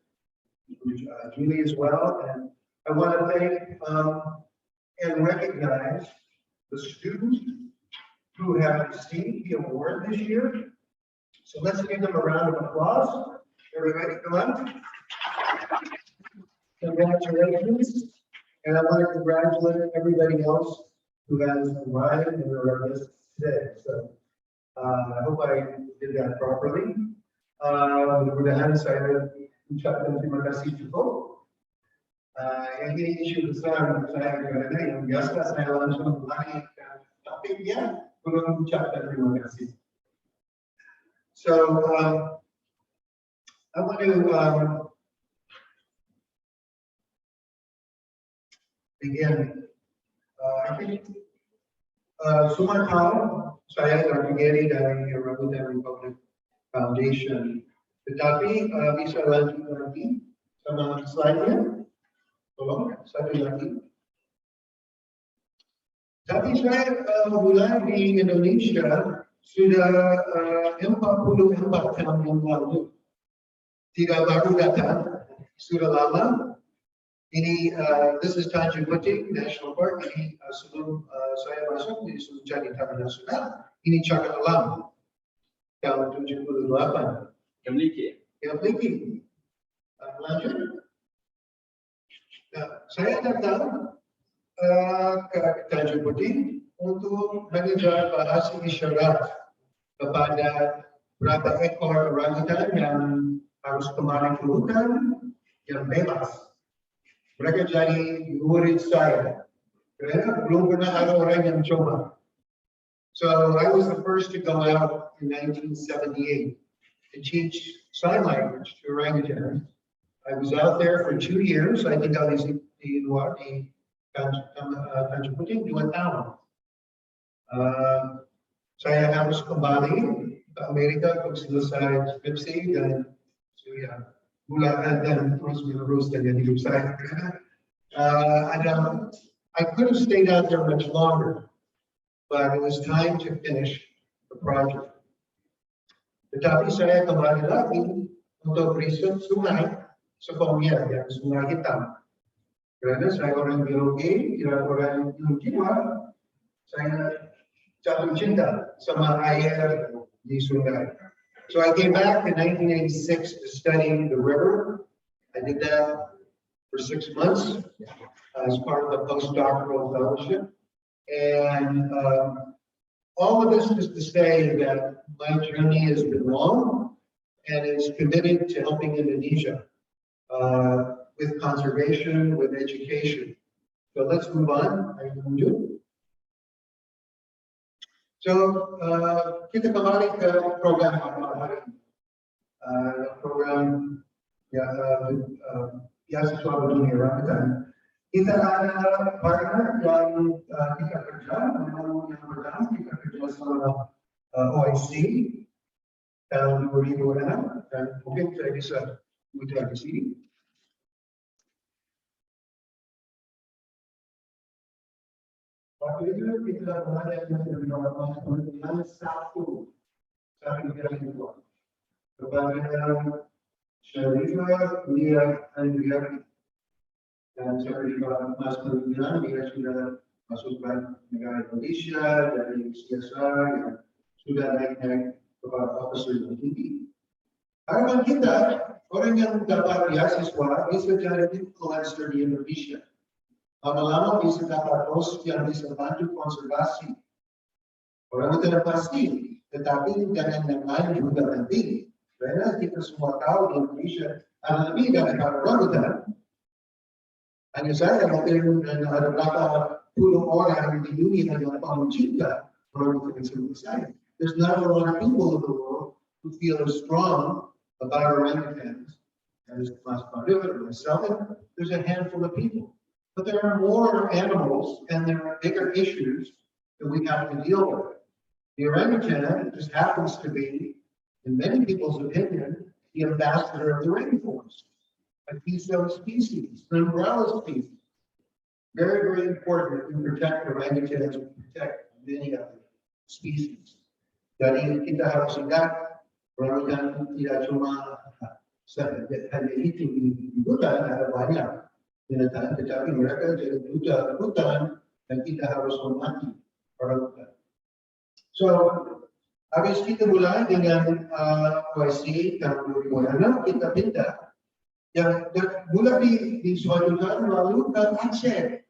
Julie as well. And I want to thank and recognize the students who have received the award this year. So let's give them a round of applause. Everybody, come on. Congratulations. And I want to congratulate everybody else who has arrived and are on this today. So I hope I did that properly. Mudah-mudahan saya ucapkan terima kasih cukup. Ini isu besar saya karena yang biasa saya langsung lari tapi dia belum ucapkan terima kasih. So I want to begin. I think semua tahu saya Dr. Gary dari Rambutan Republic Foundation. Tetapi bisa lanjut lagi sama slide-nya. Tolong satu lagi. Tapi saya mulai di Indonesia sudah 44 tahun yang lalu. Tidak baru datang, sudah lama. Ini this is Tanjung Puting National Park. Ini sebelum saya masuk ini sudah jadi taman nasional. Ini cagar alam tahun 78. Yang memiliki. Lanjut. Nah, saya datang ke Tanjung Puting untuk mengajar bahasa isyarat kepada berapa ekor orangutan yang harus kembali ke hutan yang bebas. Mereka jadi murid saya. Karena belum pernah ada orang yang coba. So I was the first to go out in 1978 to teach sign language to orangutans. I was out there for 2 years. I tinggal di luar di Tanjung Puting 2 tahun. Saya harus kembali ke Amerika untuk selesai skripsi dan mulai dan terus menerus dengan hidup saya. I could have stayed out there much longer, but it was time to finish the project. Tetapi saya kembali lagi untuk riset sungai Sekomian dan Sungai Hitam. Karena saya orang biologi, tidak orang jiwa, saya jatuh cinta sama air di sungai. So I came back in 1986 to study the river. I did that for 6 months as part of the postdoctoral fellowship. And all of this is to say that my journey has been long and is committed to helping Indonesia with conservation, with education. So let's move on. So kita kembali ke program hari ini. Program beasiswa dunia rambutan. Kita ada partner yang kita kerja, yang pertama kita kerja sama OIC tahun 2006 dan mungkin saya bisa mudah di sini. Waktu itu kita mulai dengan penelitian satu negara kedua. Kepada Syarifah, dia Andrea dan Syarifah Mas Penelitian, dia sudah masuk ke negara Indonesia dari CSR yang sudah naik kepada profesor yang tinggi. Harapan kita, orang yang dapat beasiswa bisa jadi influencer di Indonesia. Lama-lama bisa dapat host yang bisa bantu konservasi. Orang itu pasti, tetapi jangan yang lain juga penting. Karena kita semua tahu di Indonesia ada lebih dari orangutan. Hanya saya mungkin ada berapa puluh orang di dunia yang paling cinta orangutan seperti saya. There's not a lot of people in the world who feel as strong about orangutans as Mas Pandu or myself. There's a handful of people. But there are more animals and there are bigger issues that we have to deal with. The orangutan just happens to be, in many people's opinion, the ambassador of the rainforest, a keystone species, an umbrella species. Very, very important that we protect orangutans and protect many other species. Dari kita harus ingat, orangutan tidak cuma hanya hidup di hutan, ada banyak binatang, tetapi mereka jadi duta hutan dan kita harus hormati orangutan. So, habis kita mulai dengan OIC tahun 2006, kita pindah. Yang mulai di suatu tahun lalu ke Aceh.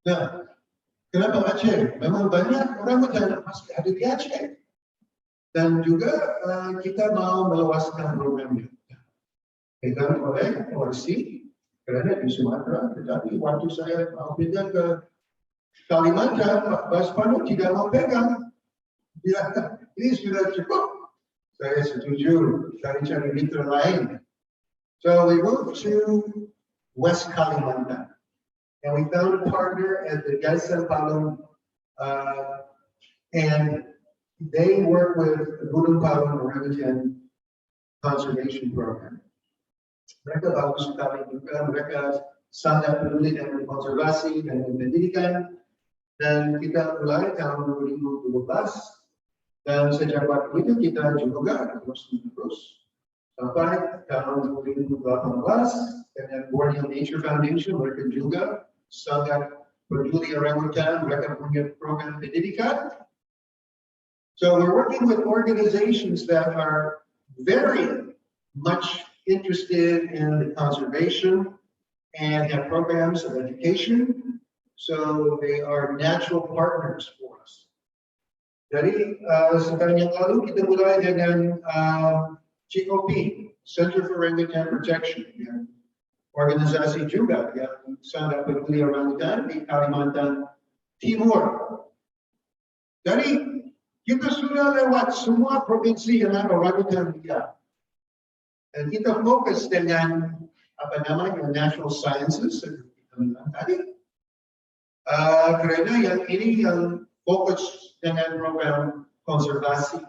Nah, kenapa Aceh? Memang banyak orangutan masih ada di Aceh. Dan juga kita mau meluaskan programnya. Pegang oleh OIC, kerana di Sumatera, tetapi waktu saya mau pindah ke Kalimantan, Pak Baspano tidak mau pegang. Ya, ini sudah cukup. Saya setuju cari-cari mitra lain. So we moved to West Kalimantan. And we found a partner at the Gaissan Palung, and they work with the Gunung Palung Orangutan Conservation Program. Mereka bagus sekali juga, mereka sangat peduli dengan konservasi dan pendidikan. Dan kita mulai tahun 2012, dan sejak waktu itu kita juga terus sampai tahun 2018 dengan Borneo Nature Foundation, mereka juga sangat peduli orangutan, mereka punya program pendidikan. So we're working with organizations that are very much interested in the conservation and have programs of education. So they are natural partners for us. Jadi setahun yang lalu kita mulai dengan COP, Center for Orangutan Protection, ya. Organisasi juga yang sangat peduli orangutan di Kalimantan Timur. Jadi kita sudah lewat semua provinsi yang ada orangutan liar. Dan kita fokus dengan apa namanya Natural Sciences tadi. Kerana yang ini yang fokus dengan program konservasi.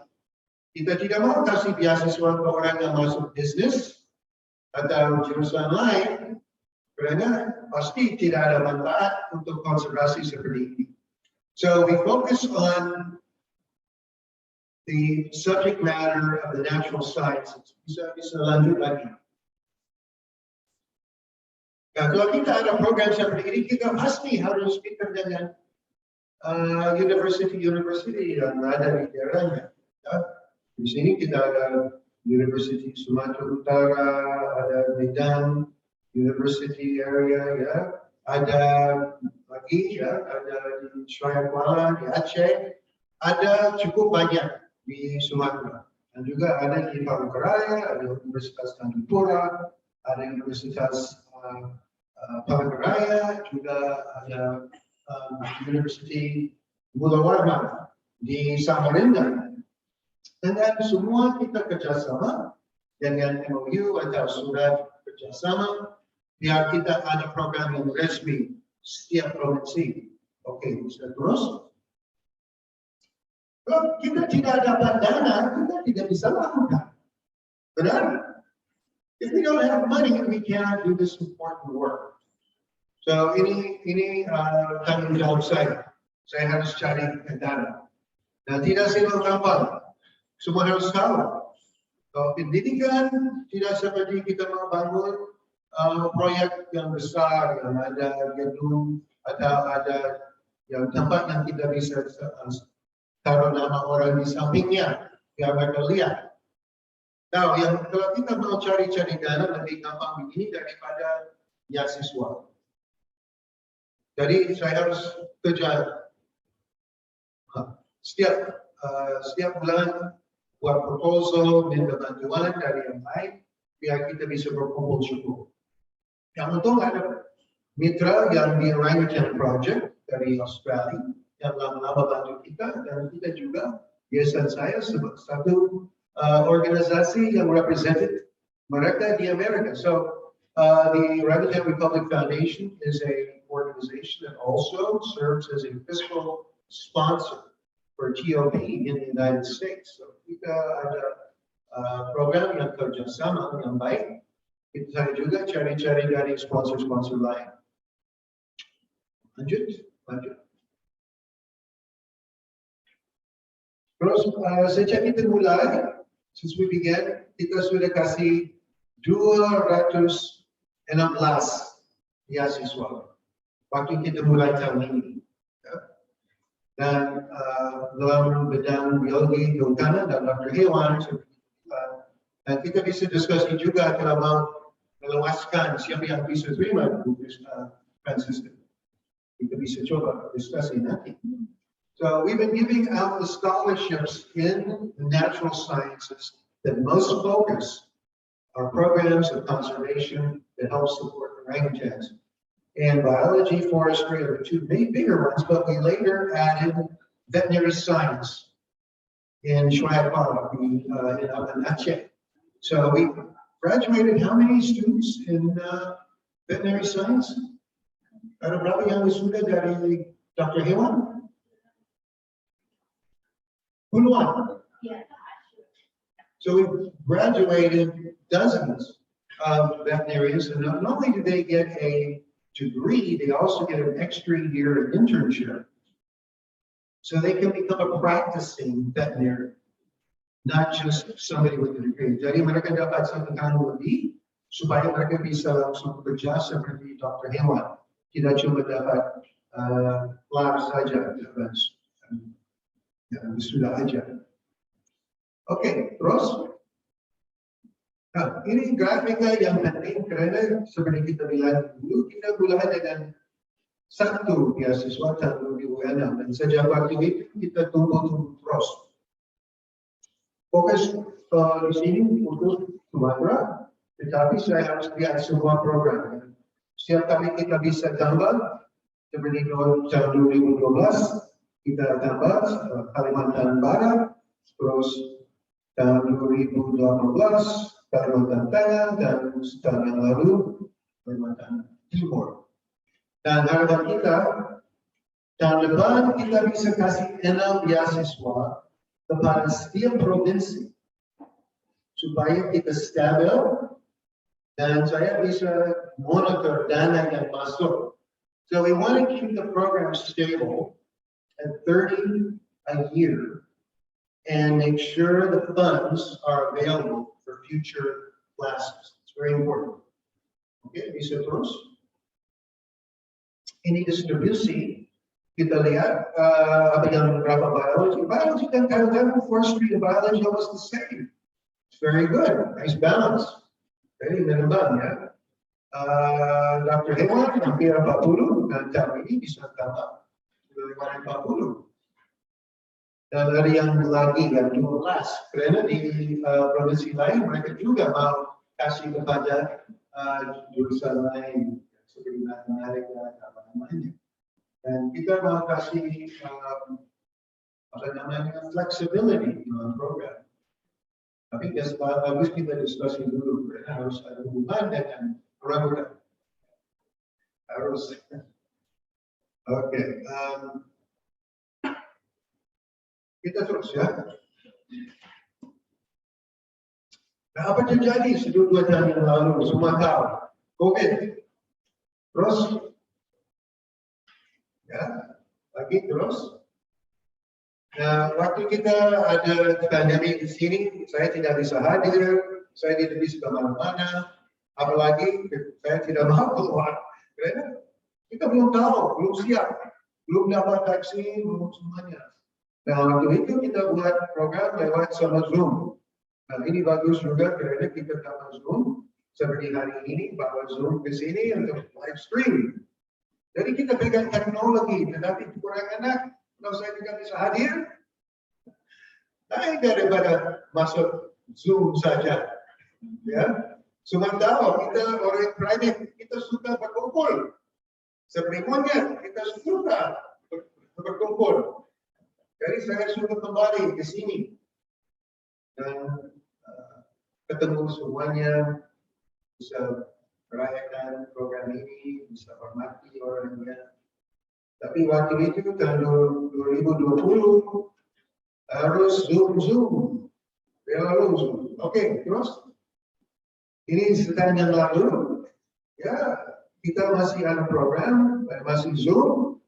Kita tidak mau kasih beasiswa ke orang yang masuk bisnis atau jurusan lain, kerana pasti tidak ada manfaat untuk konservasi seperti ini. So we focus on the subject matter of the natural sciences. Bisa lanjut lagi. Nah, kalau kita ada program seperti ini, kita pasti harus pikir dengan university yang ada di daerahnya. Ya. Di sini kita ada University Sumatera Utara, ada Medan University area, ya, ada lagi, ya, ada di Sraya Kuala, di Aceh, ada cukup banyak di Sumatera, dan juga ada di Palangkaraya, ada Universitas Tanjung Pura, ada Universitas Palangkaraya, juga ada University Mula Warman di Samarinda. Dan semua kita kerjasama dengan MOU atau surat kerjasama, biar kita ada program yang resmi setiap provinsi. Oke, bisa terus. Kalau kita tidak dapat dana, kita tidak bisa lakukan. Benar? If we don't have money, we cannot do this important work. So ini tanggung jawab saya. Saya harus cari dana. Dan tidak gampang. Semua harus tahu. Pendidikan tidak seperti kita membangun proyek yang besar, yang ada gedung atau ada yang tempat yang kita bisa taruh nama orang di sampingnya, biar mereka lihat. Nah, kalau kita mau cari-cari dana lebih gampang begini daripada beasiswa. Jadi saya harus kerja setiap bulan, buat proposal, minta bantuan dari yang lain, biar kita bisa berkumpul cukup. Yang untung ada mitra yang di Orangutan Project dari Australia, yang lama-lama bantu kita, dan kita juga, biasa saya satu organisasi yang represented mereka di Amerika. So, The Orangutan Republic Foundation is an organization that also serves as a fiscal sponsor for TOP in the United States. So kita ada program yang kerjasama yang baik. Kita juga cari-cari dari sponsor-sponsor lain. Lanjut. Terus sejak kita mulai, since we began, kita sudah kasih 216 beasiswa waktu kita mulai tahun ini. Dan dalam bidang biologi, kehutanan, dan dokter hewan, dan kita bisa diskusi juga kalau mau meluaskan siapa yang bisa terima Franciscan. Kita bisa coba diskusi nanti. So we've been giving out the scholarships in the natural sciences that most focus our programs of conservation that help support orangutans. And biology, forestry are the two bigger ones, but we later added veterinary science in Shuaibara, in Aceh. So we graduated how many students in veterinary science? Ada berapa yang sudah dari Dr. Hewan? Puluhan. So we graduated dozens of veterinarians, and not only do they get a degree, they also get an extra year of internship. So they can become a practicing veterinarian, not just somebody with a degree. Jadi mereka dapat satu tahun lebih supaya mereka bisa langsung bekerja seperti Dr. Hewan. Tidak cuma dapat lab saja, dapat sudah aja. Oke, terus. Nah, ini grafiknya yang penting karena seperti kita bilang dulu, kita mulai dengan satu beasiswa tahun 2006 dan sejak waktu itu kita tumbuh terus. Fokus di sini untuk Sumatera, tetapi saya harus lihat semua program. Setiap kali kita bisa tambah, seperti tahun 2012 kita tambah Kalimantan Barat, terus tahun 2018 Kalimantan Tengah, dan setahun yang lalu Kalimantan Timur. Dan harapan kita, tahun depan kita bisa kasih 6 beasiswa kepada setiap provinsi supaya kita stabil dan saya bisa monitor dana yang masuk. So we want to keep the program stable at 30 a year and make sure the funds are available for future classes. It's very important. Okay, bisa terus. Ini distribusi, kita lihat apa yang berapa biology dan kadang-kadang forestry and biology almost the same. It's very good, nice balance. Very minimum, ya. Dr. Hewan hampir 40 dan tahun ini bisa tambah 40. Dan ada yang lagi yang 12 karena di provinsi lain mereka juga mau kasih kepada jurusan lain seperti matematika dan lain-lainnya. Dan kita mau kasih flexibility dalam program. Tapi bagus kita diskusi dulu karena harus ada hubungan dengan orang-orang. Harus. Oke. Kita terus ya. Nah, apa terjadi setelah 2 tahun yang lalu? Semua tahu. COVID. Terus, ya, lagi terus. Nah, waktu kita ada pandemi di sini, saya tidak bisa hadir, saya tidak bisa kemana-mana, apalagi saya tidak mau keluar. Karena kita belum tahu, belum siap, belum dapat vaksin, belum semuanya. Nah, waktu itu kita buat program lewat sama Zoom. Nah, ini bagus juga karena kita dapat Zoom seperti hari ini, bawa Zoom ke sini untuk live stream. Jadi kita pegang teknologi, tetapi kurang enak kalau saya tidak bisa hadir. Baik daripada masuk Zoom saja. Ya, semua tahu kita orang private, kita suka berkumpul. Seperti monyet, kita suka berkumpul. Jadi saya sudah kembali ke sini dan ketemu semuanya, bisa merayakan program ini, bisa hormati orangnya. Tapi waktu itu tahun 2020 harus Zoom. Lalu Zoom. Oke, terus ini setahun yang lalu, ya kita masih ada program, masih Zoom,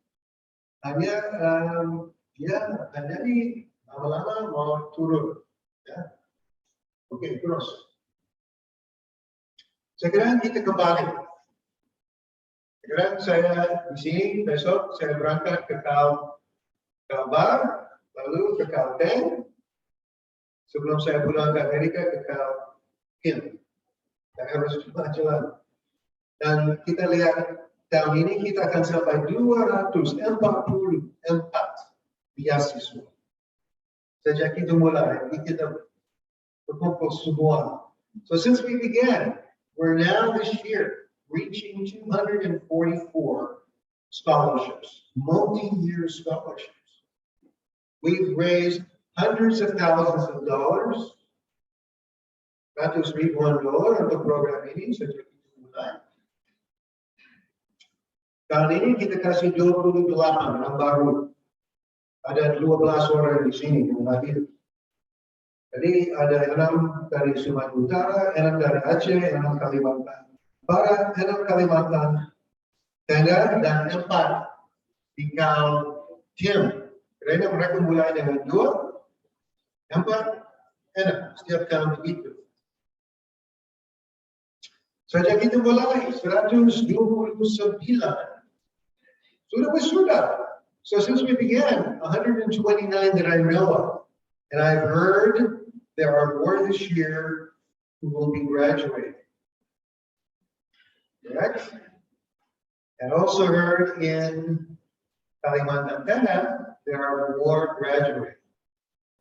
hanya ya jadi lama-lama mau turun. Ya. Oke, terus. Sekarang kita kembali. Sekarang saya di sini, besok saya berangkat ke Kalbar, lalu ke Kalteng. Sebelum saya pulang ke Amerika ke Kalkin. Saya harus jalan. Dan kita lihat tahun ini kita akan sampai 244 beasiswa. Sejak itu mulai kita berkumpul semua. So since we began, we're now this year reaching 244 scholarships, multi-year scholarships. We've raised hundreds of thousands of dollars, $100,000 untuk program ini sejak itu mulai. Tahun ini kita kasih 28 yang baru. Ada 12 orang di sini yang lahir. Jadi ada 6 dari Sumatera Utara, 6 dari Aceh, 6 Kalimantan Barat, 6 Kalimantan Tengah, dan 4 di Kaltim. Karena mereka mulai dengan 2, 4, 6 setiap tahun begitu. Sejak itu mulai 129 sudah bersudah. So since we began, 129 that I know of, and I've heard there are more this year who will be graduating. Correct? And also heard in Kalimantan Tengah, there are more graduating.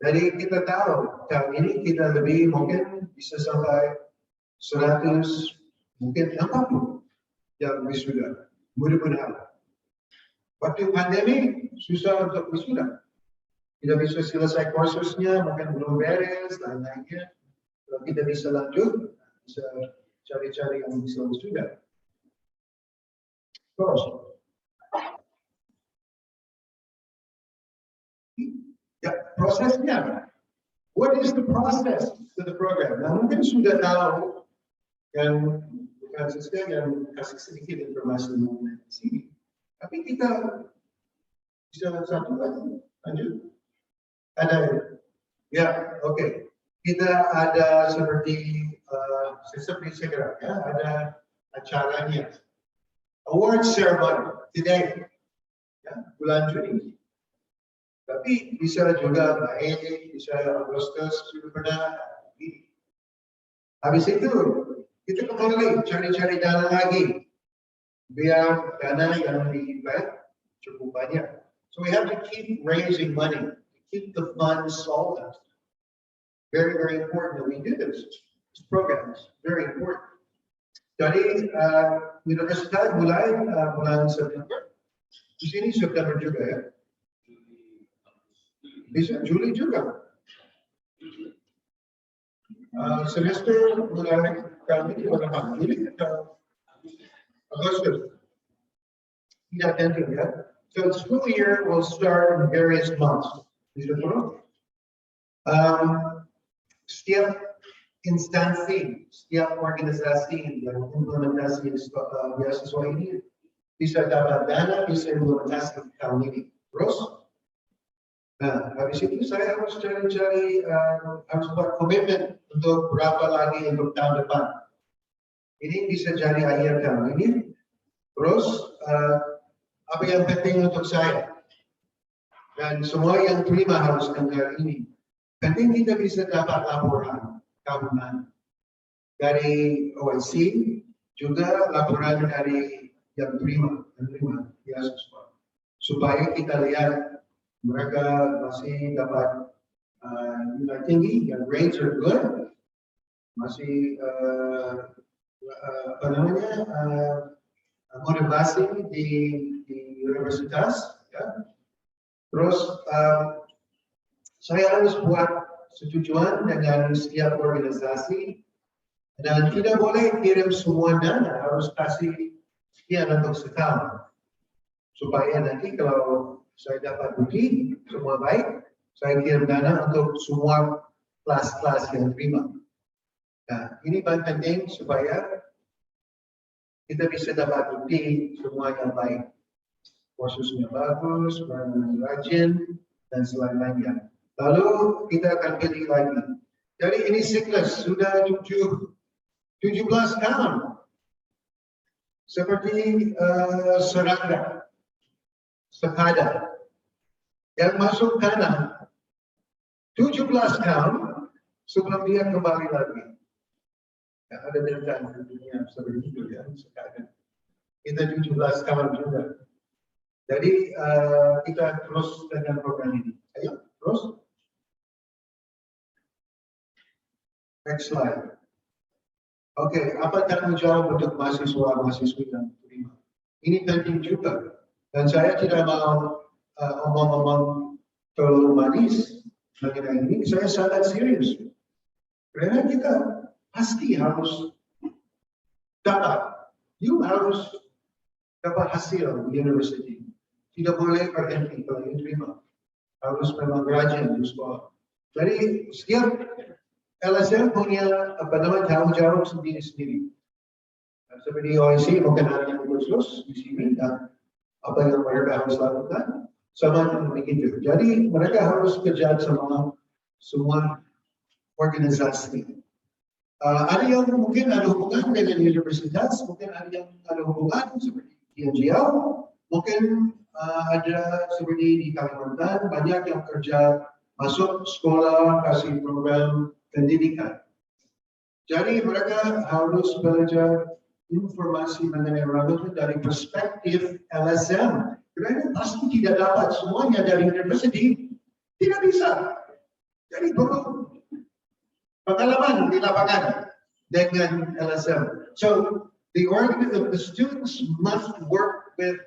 Jadi kita tahu, tahun ini kita lebih mungkin bisa sampai 100, mungkin 40 yang wisuda. Mudah-mudahan. Waktu pandemi, susah untuk wisuda. Tidak bisa selesai kursusnya, mungkin belum beres, dan lainnya. Kalau kita bisa lanjut, bisa cari-cari yang bisa wisuda. Terus. Ya, prosesnya. What is the process to the program? Nah, mungkin sudah tahu yang bukan sesuai yang kasih sedikit informasi mengenai sini. Tapi kita bisa satu lagi, lanjut. Ada, ya, oke. Kita ada seperti segera, ya, ada acaranya. Award ceremony today, ya, bulan Juni. Tapi bisa juga Mei, bisa Agustus, sudah pernah. Habis itu kita kembali cari-cari dana lagi, biar dana yang di bank cukup banyak. So we have to keep raising money, to keep the funds solvent. Very, very important that we do this. This program is very important. Jadi universitas mulai bulan September. Di sini September juga ya. Bisa Juli juga. Semester mulai kami di bulan Juli atau Agustus. Tidak tentu ya. So the school year will start in various months. Setiap instansi, setiap organisasi yang implementasi beasiswa ini bisa dapat dana, bisa implementasi tahun ini. Terus, nah, habis itu saya harus cari-cari, harus buat komitmen untuk berapa lagi untuk tahun depan. Ini bisa jadi akhir tahun ini. Terus, apa yang penting untuk saya? Dan semua yang terima harus dengar ini. Penting kita bisa dapat laporan tahunan dari OIC, juga laporan dari yang terima beasiswa. Supaya kita lihat mereka masih dapat nilai tinggi, yang grades are good, masih motivasi di universitas, ya. Terus saya harus buat setujuan dengan setiap organisasi Dan tidak boleh kirim semua dana, harus kasih sekian untuk setahun. Supaya nanti kalau saya dapat bukti semua baik, saya kirim dana untuk semua kelas-kelas yang terima. Nah, ini paling penting supaya kita bisa dapat bukti semua yang baik. Kursusnya bagus, rajin, dan selain-lainnya. Lalu kita akan pilih lagi. Jadi ini siklus sudah 17 tahun. Seperti serangga, sekada, yang masuk tanah 17 tahun sebelum dia kembali lagi. Ya, ada binatang di dunia seperti itu ya, sekada. Kita 17 tahun juga. Jadi kita terus dengan program ini. Ayo, terus. Next slide. Oke, apa tanggung jawab untuk mahasiswa-mahasiswi yang terima? Ini penting juga. Dan saya tidak mau omong-omong terlalu manis mengenai ini. Saya sangat serius. Karena kita pasti harus dapat. You harus dapat hasil di university. Tidak boleh berhenti kalau ingin terima. Harus memang rajin di sekolah. Jadi setiap LSM punya tanggung jawab sendiri-sendiri. Seperti OIC mungkin ada yang khusus di sini dan apa yang mereka harus lakukan sama begitu. Jadi mereka harus kerja sama semua organisasi. Ada yang mungkin ada hubungan dengan universitas, mungkin ada yang ada hubungan seperti DNGL, mungkin ada seperti di Kalimantan banyak yang kerja masuk sekolah kasih program pendidikan. Jadi mereka harus belajar informasi mengenai ramadan dari perspektif LSM. Karena pasti tidak dapat semuanya dari university, tidak bisa. Jadi perlu pengalaman di lapangan dengan LSM. So the students must work with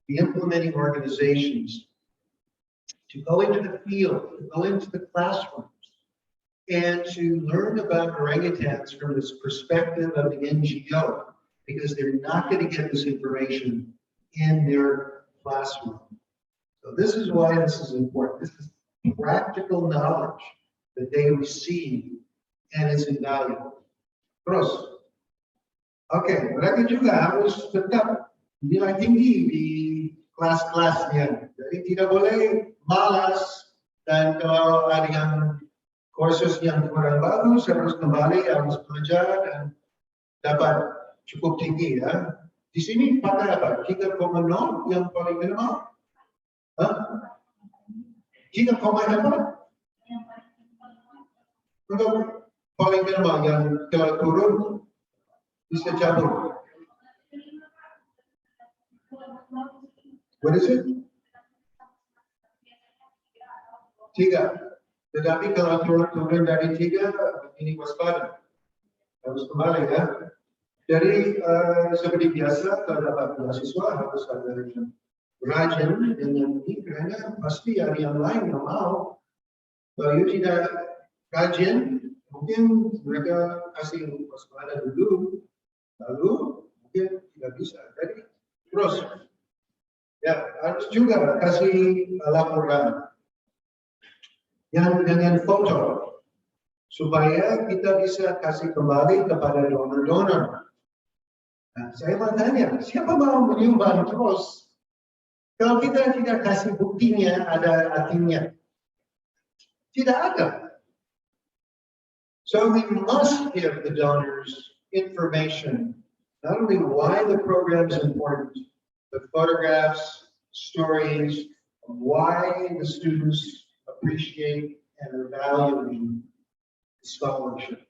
the implementing organizations to go into the field, to go into the classrooms, and to learn about orangutans from this perspective of the NGO, because they're not going to get this information in their classroom. So this is why this is important. This is practical knowledge that they receive, and it's invaluable. Terus, oke, mereka juga harus tetap nilai tinggi di kelas-kelasnya. Jadi tidak boleh malas, dan kalau ada yang kursus yang kurang bagus, harus kembali, harus belajar dan dapat cukup tinggi ya. Di sini pakai apa? 3,0 yang paling minimal? 3, apa? Untuk paling minimal yang kalau turun bisa cabut. What is it? 3. Tetapi kalau turun dari 3, ini waspada. Harus kembali ya. Jadi seperti biasa kalau dapat beasiswa harus ada yang rajin dengan ini, karena pasti ada yang lain yang mau. Kalau tidak rajin, mungkin mereka kasih waspada dulu, lalu mungkin tidak bisa. Jadi terus, ya harus juga kasih laporan yang dengan foto supaya kita bisa kasih kembali kepada donor-donor. Nah, saya mau tanya, siapa mau menyumbang terus? Kalau kita tidak kasih buktinya, ada artinya. Tidak ada. So we must give the donors information, not only why the program is important, but photographs, stories, of why the students appreciate and are valuing scholarship.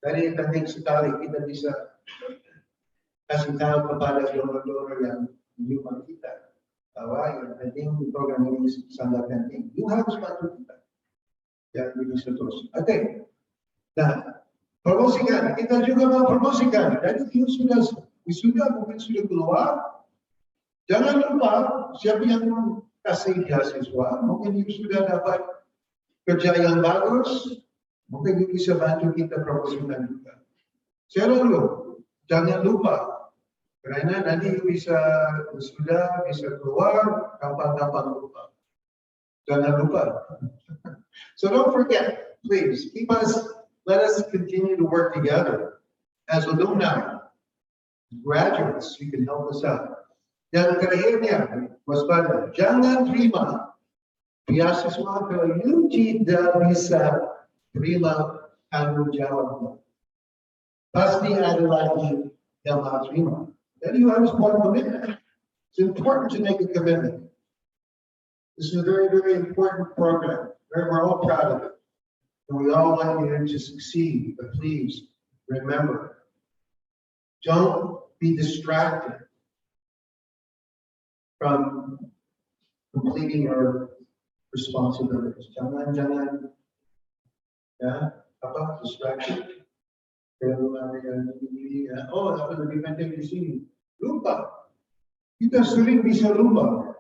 Jadi penting sekali kita bisa kasih tahu kepada donor-donor yang menyumbang kita bahwa yang penting program ini sangat penting. You harus bantu kita. Ya, bisa terus. Oke. Nah, promosikan. Kita juga mau promosikan. Jadi sudah mungkin sudah keluar. Jangan lupa siapa yang kasih beasiswa. Mungkin sudah dapat kerja yang bagus. Mungkin bisa bantu kita promosikan juga. Share dulu, jangan lupa. Karena nanti sudah bisa keluar, gampang-gampang lupa. Jangan lupa. So don't forget, please, let us continue to work together. As alumni, graduates, you can help us out. Yang terakhirnya, waspada, jangan terima beasiswa kalau you tidak bisa terima tanggung jawabnya. Pasti ada lagi yang mau terima. Then you have one commitment. It's important to make a commitment. This is a very, very important program. We're all proud of it. And we all want you to succeed, but please remember, don't be distracted from completing your responsibilities. Jangan, ya, apa, distraction. Oh, dapat lebih penting di sini. Lupa. Kita sering bisa lupa.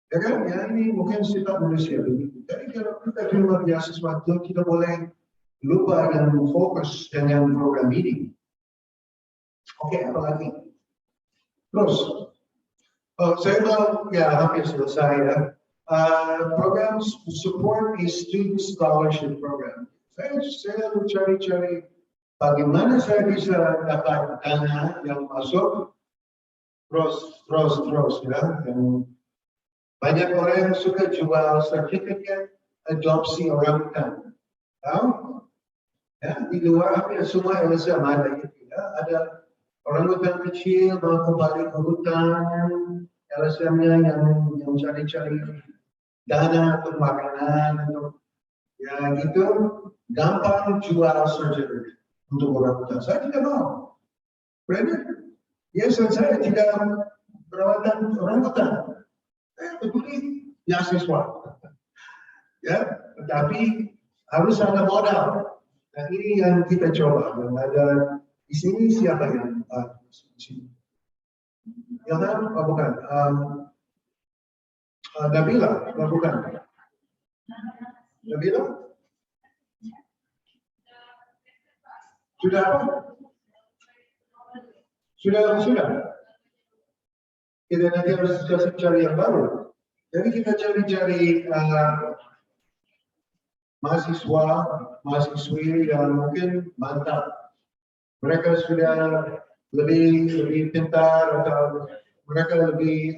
Ya kan? Ya ini mungkin sifat manusia begitu. Jadi kalau kita terima beasiswa itu, kita boleh lupa dan fokus dengan program ini. Oke, apa lagi? Terus, saya mau, ya hampir selesai ya. Program support a student scholarship program. Saya mencari-cari bagaimana saya bisa dapat dana yang masuk terus ya. Dan banyak orang suka jual sertifikat adopsi orangutan. Tahu? Ya, di luar hampir semua LSM ada gitu ya. Ada orangutan kecil mau kembali ke hutan, LSM-nya yang cari-cari dana untuk makanan, untuk ya gitu, gampang jual sertifikat untuk orangutan. Saya tidak mau. Brandon, ya saya tidak perawatan orangutan. Saya peduli beasiswa. Ya, tapi harus ada modal. Nah ini yang kita coba. Dan ada di sini siapa yang di sini? Ilham, bukan. Nabila, bukan. Nabila? Sudah apa? Sudah. Kita nanti harus cari yang baru. Jadi kita cari mahasiswi yang mungkin mantap. Mereka sudah lebih pintar atau mereka lebih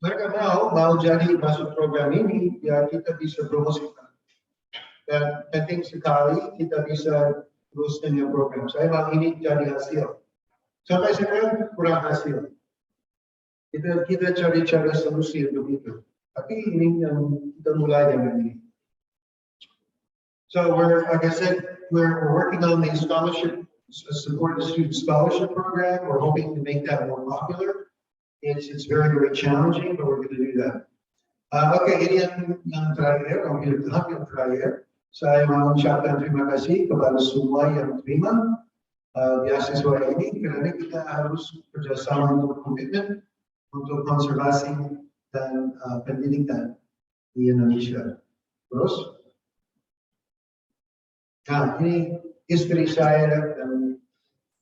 mereka mau jadi masuk program ini, ya kita bisa promosikan. Dan penting sekali kita bisa terus dengan program. Saya mau ini jadi hasil. Sampai sekarang kurang hasil. Kita cari solusi untuk itu. Tapi ini yang kita mulai dengan ini. So like I said, we're working on the scholarship, support the student scholarship program. We're hoping to make that more popular. It's very, very challenging, but we're going to do that. Okay, ini yang terakhir, hampir terakhir. Saya mau mengucapkan terima kasih kepada semua yang terima beasiswa ini, karena kita harus kerjasama untuk komitmen untuk konservasi dan pendidikan di Indonesia. Terus, nah ini istri saya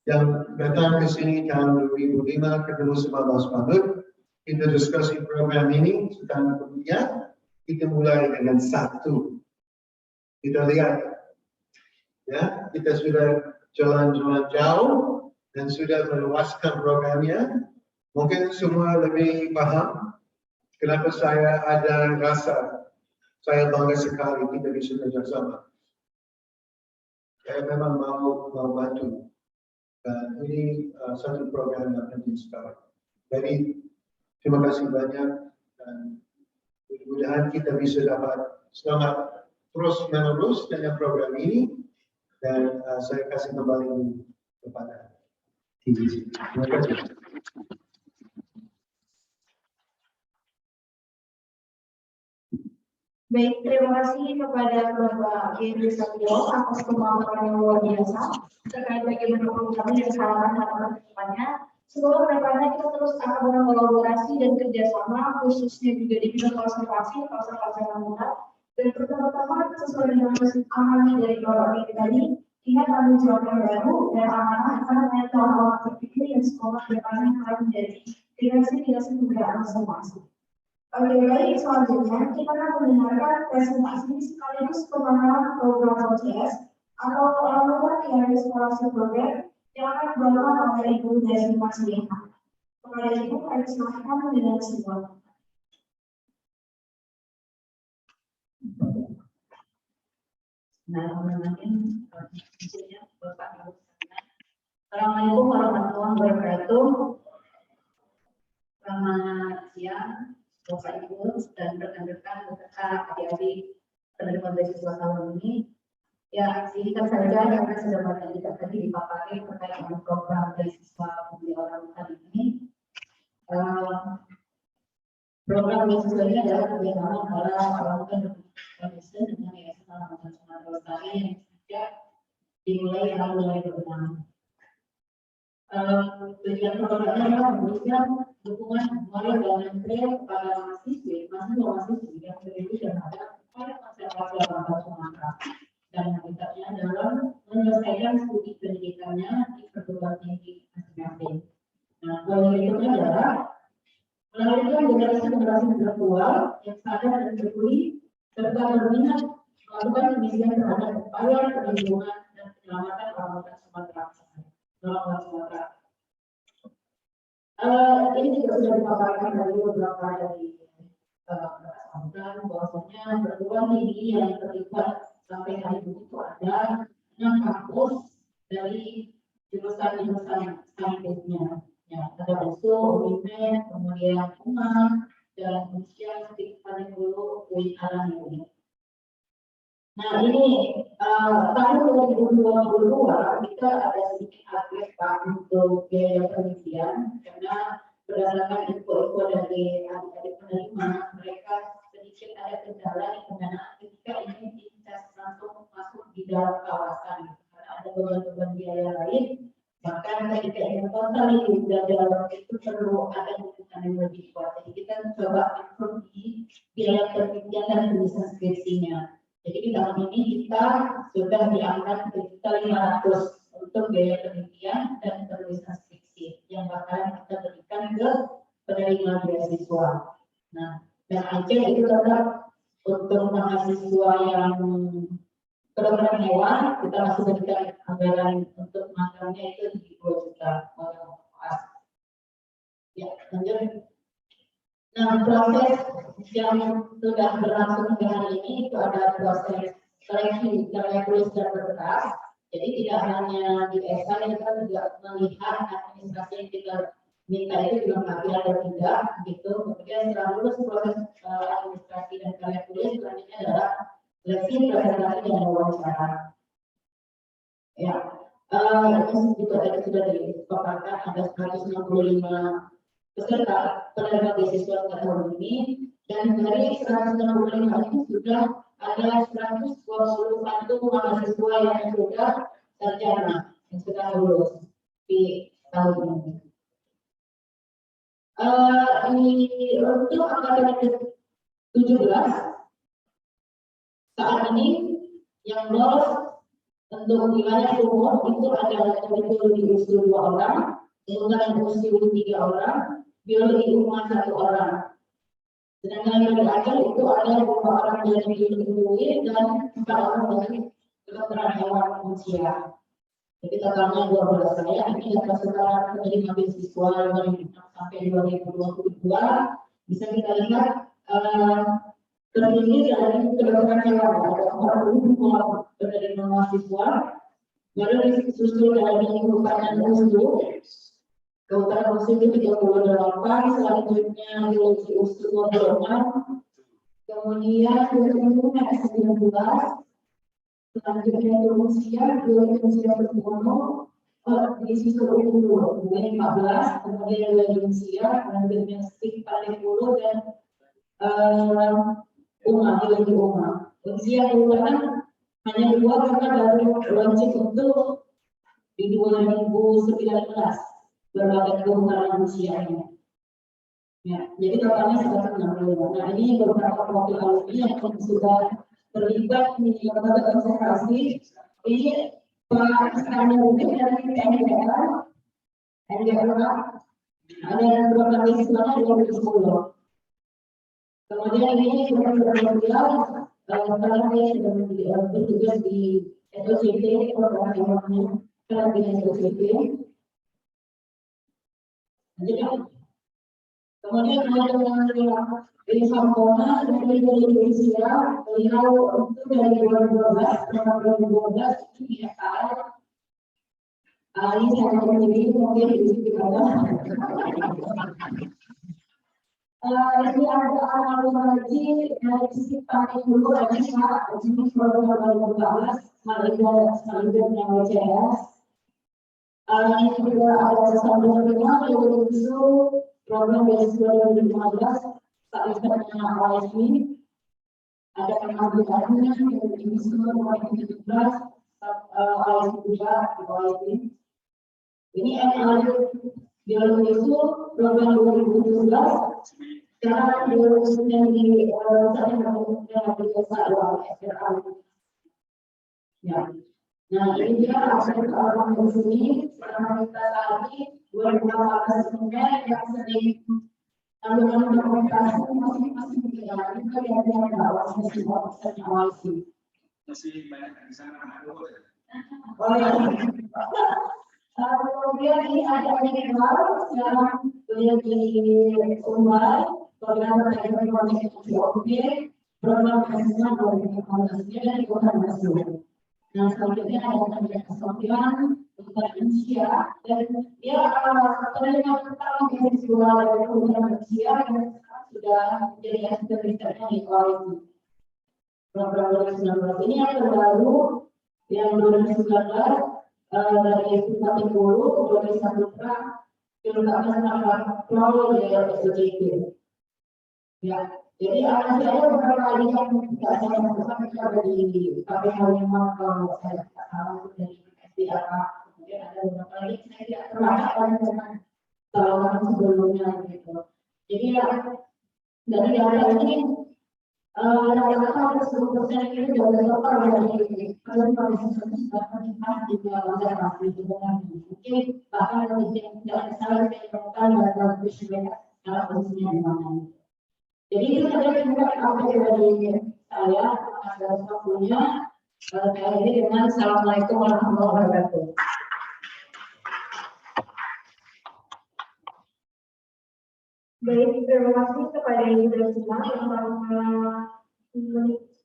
yang datang ke sini tahun 2005 ketemu sama Mas Mahmud. Kita diskusi program ini, dan kemudian kita mulai dengan satu. Kita lihat, ya, kita sudah jalan-jalan jauh dan sudah meluaskan programnya. Mungkin semua lebih paham kenapa saya ada rasa saya bangga sekali kita bisa kerjasama. Saya memang mau bantu. Dan ini satu program yang penting sekali. Jadi terima kasih banyak dan mudah-mudahan kita bisa dapat selamat terus-menerus dengan program ini, dan saya kasih kembali kepada TV. Terima kasih. Baik, terima kasih kepada Bapak Giri Satrio atas pemaparan yang luar biasa terkait bagaimana program dan harapan-harapan kedepannya. Semoga kedepannya kita terus akan berkolaborasi dan kerjasama, khususnya juga di bidang konservasi habitat. Dan pertama-tama sesuai dengan amanah dari Bapak Giri tadi, Ingat tanggung jawab yang baru dan amanah akan menjadi orang terpilih yang sekolah depannya akan menjadi direksi kebudayaan masing-masing. Oke, baik, selanjutnya kita akan mendengarkan presentasi sekaligus pemahaman program OCS atau laporan dari sekolah program yang akan dibawakan oleh Ibu Desi Masliha. Kepada Ibu, kami silakan mendengar semua. Assalamualaikum warahmatullahi wabarakatuh. Selamat siang, Bapak Ibu dan rekan-rekan beserta adik-adik penerima beasiswa tahun ini. Ya, singkat saja karena sudah banyak juga tadi dipaparin terkait dengan program beasiswa pembeli orang kali ini. Program beasiswa ini adalah kerjasama antara Orang Foundation dengan Yayasan Alamat Sumatera Utara yang sejak dimulai tahun 2006. Tujuan programnya adalah memberikan dukungan moral dan material kepada mahasiswa yang berdiri dan ada pada konservasi alam Sumatera dan habitatnya dalam menyelesaikan studi pendidikannya di perguruan tinggi masing-masing. Nah, poin berikutnya adalah melahirkan generasi intelektual yang sadar dan peduli serta berminat melakukan pengisian terhadap upaya perlindungan dan penyelamatan orang Sumatera. Ini juga sudah dipaparkan dari beberapa dari bahwasanya perguruan tinggi yang terlibat sampai hari ini itu ada 6 kampus dari jurusan sainsnya. Ya, ada usul, UIN, kemudian UMA, dan kemudian paling dulu UIN Alam ini. Nah ini tahun 2022 kita ada sedikit upgrade Pak untuk biaya penelitian karena berdasarkan info dari adik-adik penerima mereka sedikit ada kendala di pendanaan ketika ingin diinvestasi langsung masuk di dalam kawasan karena ada beban-beban biaya lain bahkan ketika ingin total itu dalam itu perlu ada dukungan yang lebih kuat. Jadi kita coba improve di biaya penelitian dan penulisan skripsinya. Jadi di tahun ini kita sudah diangkat sekitar 500 untuk biaya penelitian dan penulisan skripsi yang bakalan kita berikan ke penerima beasiswa. Nah, dan aja itu tetap untuk mahasiswa yang kedokteran hewan kita masih berikan anggaran untuk makannya itu di 2 juta. Ya, lanjut. Nah, proses yang sudah berlangsung hari ini itu ada proses seleksi karya tulis dan berkas. Jadi tidak hanya di esai, kita juga melihat administrasi yang kita minta itu juga mengambil atau tidak, gitu. Kemudian setelah lulus proses administrasi dan karya tulis, selanjutnya adalah seleksi, presentasi dan wawancara. Ya, ini juga tadi sudah dipaparkan ada 165 peserta penerima beasiswa tahun ini dan dari 165 ini sudah ada 121 mahasiswa yang sudah sarjana yang sudah lulus di tahun ini. Untuk angkatan 17 saat ini yang lolos untuk wilayah umum itu ada di usul 2 orang, kemudian usul 3 orang, biologi umum 1 orang. Sedangkan yang belajar itu ada 2 orang dari biologi dan 4 orang dari kedokteran hewan manusia. Jadi totalnya 12 saya. Ini data sekarang penerima beasiswa 2006 sampai 2022 bisa kita lihat terdiri dari kedokteran hewan ada 42 penerima mahasiswa, baru disusul dari Kabupaten Usul. Kabupaten Usul itu 38, selanjutnya biologi Usul 26, kemudian biologi 19, selanjutnya biologi usia berbunuh di sisi umur 15, kemudian biologi usia, selanjutnya stik paling dulu dan biologi usia bulan hanya 2 karena baru launching untuk di 2019 berbagai kebutuhan usianya. Ya, jadi totalnya 165. Nah, ini beberapa profil alumni yang sudah terlibat di lembaga konservasi. Ini Pak Sandi Mungkin dari NDR, ada beberapa istilahnya 2010. Kemudian ini sudah berbilang, karena dia sudah bertugas di SOCP, program yang namanya di SOCP. Jadi, kemudian ada Ilham Kona dari Indonesia, beliau itu dari 2012, tahun 2012 itu di FKL. Ini saya sendiri mungkin di sini juga. Ini ada anak lagi dari sisi pakai dulu ada syarat jenis program 2014, sekaligus yang WCS. Ini juga ada sambungan dengan yaitu program beasiswa 2015. Saat dengan OSP, ada pengambilannya dari semua 2017, OSP juga di OSP. Ini biologi itu program 2017, sekarang biologinya di saya melakukan biasa SRA. Ya, nah ini dia aspek orang di sini. Sekarang kita lagi 2018 sebenarnya yang sering Alur komunikasi masing-masing negara juga yang bawah semua awasi. Masih banyak di sana. Kemudian ini ada negara sekarang beliau di Umar, program komunikasi objek, program nasional dari Kota Masuk. Nah selanjutnya ada kesempatan untuk Indonesia dan dia terlihat pertama beasiswa dari program Indonesia yang sudah menjadi asisten di koalisi. Program 2019 ini yang terbaru yang 2019 dari Bupati Hulu, dari Samudra, terutama sama Pulau dari SOCP. Ya. Jadi anak saya beberapa kali yang tidak saya lakukan ada di KPH 5 kalau saya tidak salah dari SDA. Kemudian ada beberapa kali saya tidak terlaksana dengan tahun sebelumnya gitu. Jadi ya dari data ini rata-rata 10% ini dari total dari kondisi juga wajar pasti dengan mungkin bahkan lebih tidak salah saya lakukan dalam bisnis kalau posisinya di mana. Jadi itu saja juga update dari saya atas waktunya. Saya akhiri dengan Assalamualaikum warahmatullahi wabarakatuh. Baik, terima kasih kepada Ibu semua yang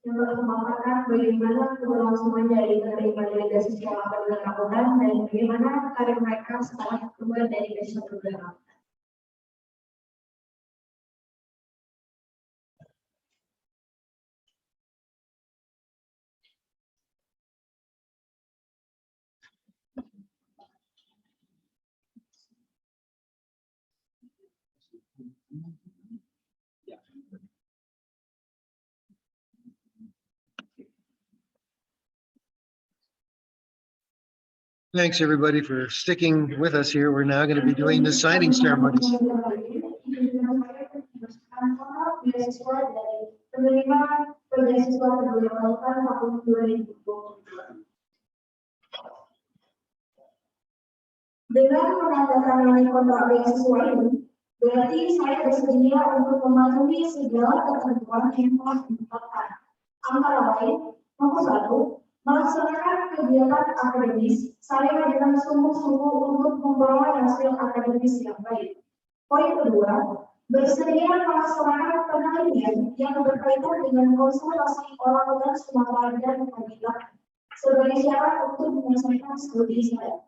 telah memaparkan bagaimana keberlangsungan dari penerimaan beasiswa program akuntan dan bagaimana karir mereka setelah keluar dari beasiswa program. Thanks, everybody, for sticking with us here. We're now going to be doing the signing ceremonies. Dengan menandatangani kontrak beasiswa ini, berarti saya bersedia untuk mematuhi segala ketentuan yang telah ditetapkan. Antara lain, nomor 1, melaksanakan kegiatan akademis saya dengan sungguh-sungguh untuk membawa hasil akademis yang baik. Poin kedua, bersedia melaksanakan penelitian yang berkaitan dengan konservasi orangutan Sumatera dan Nabila sebagai syarat untuk menyelesaikan studi saya.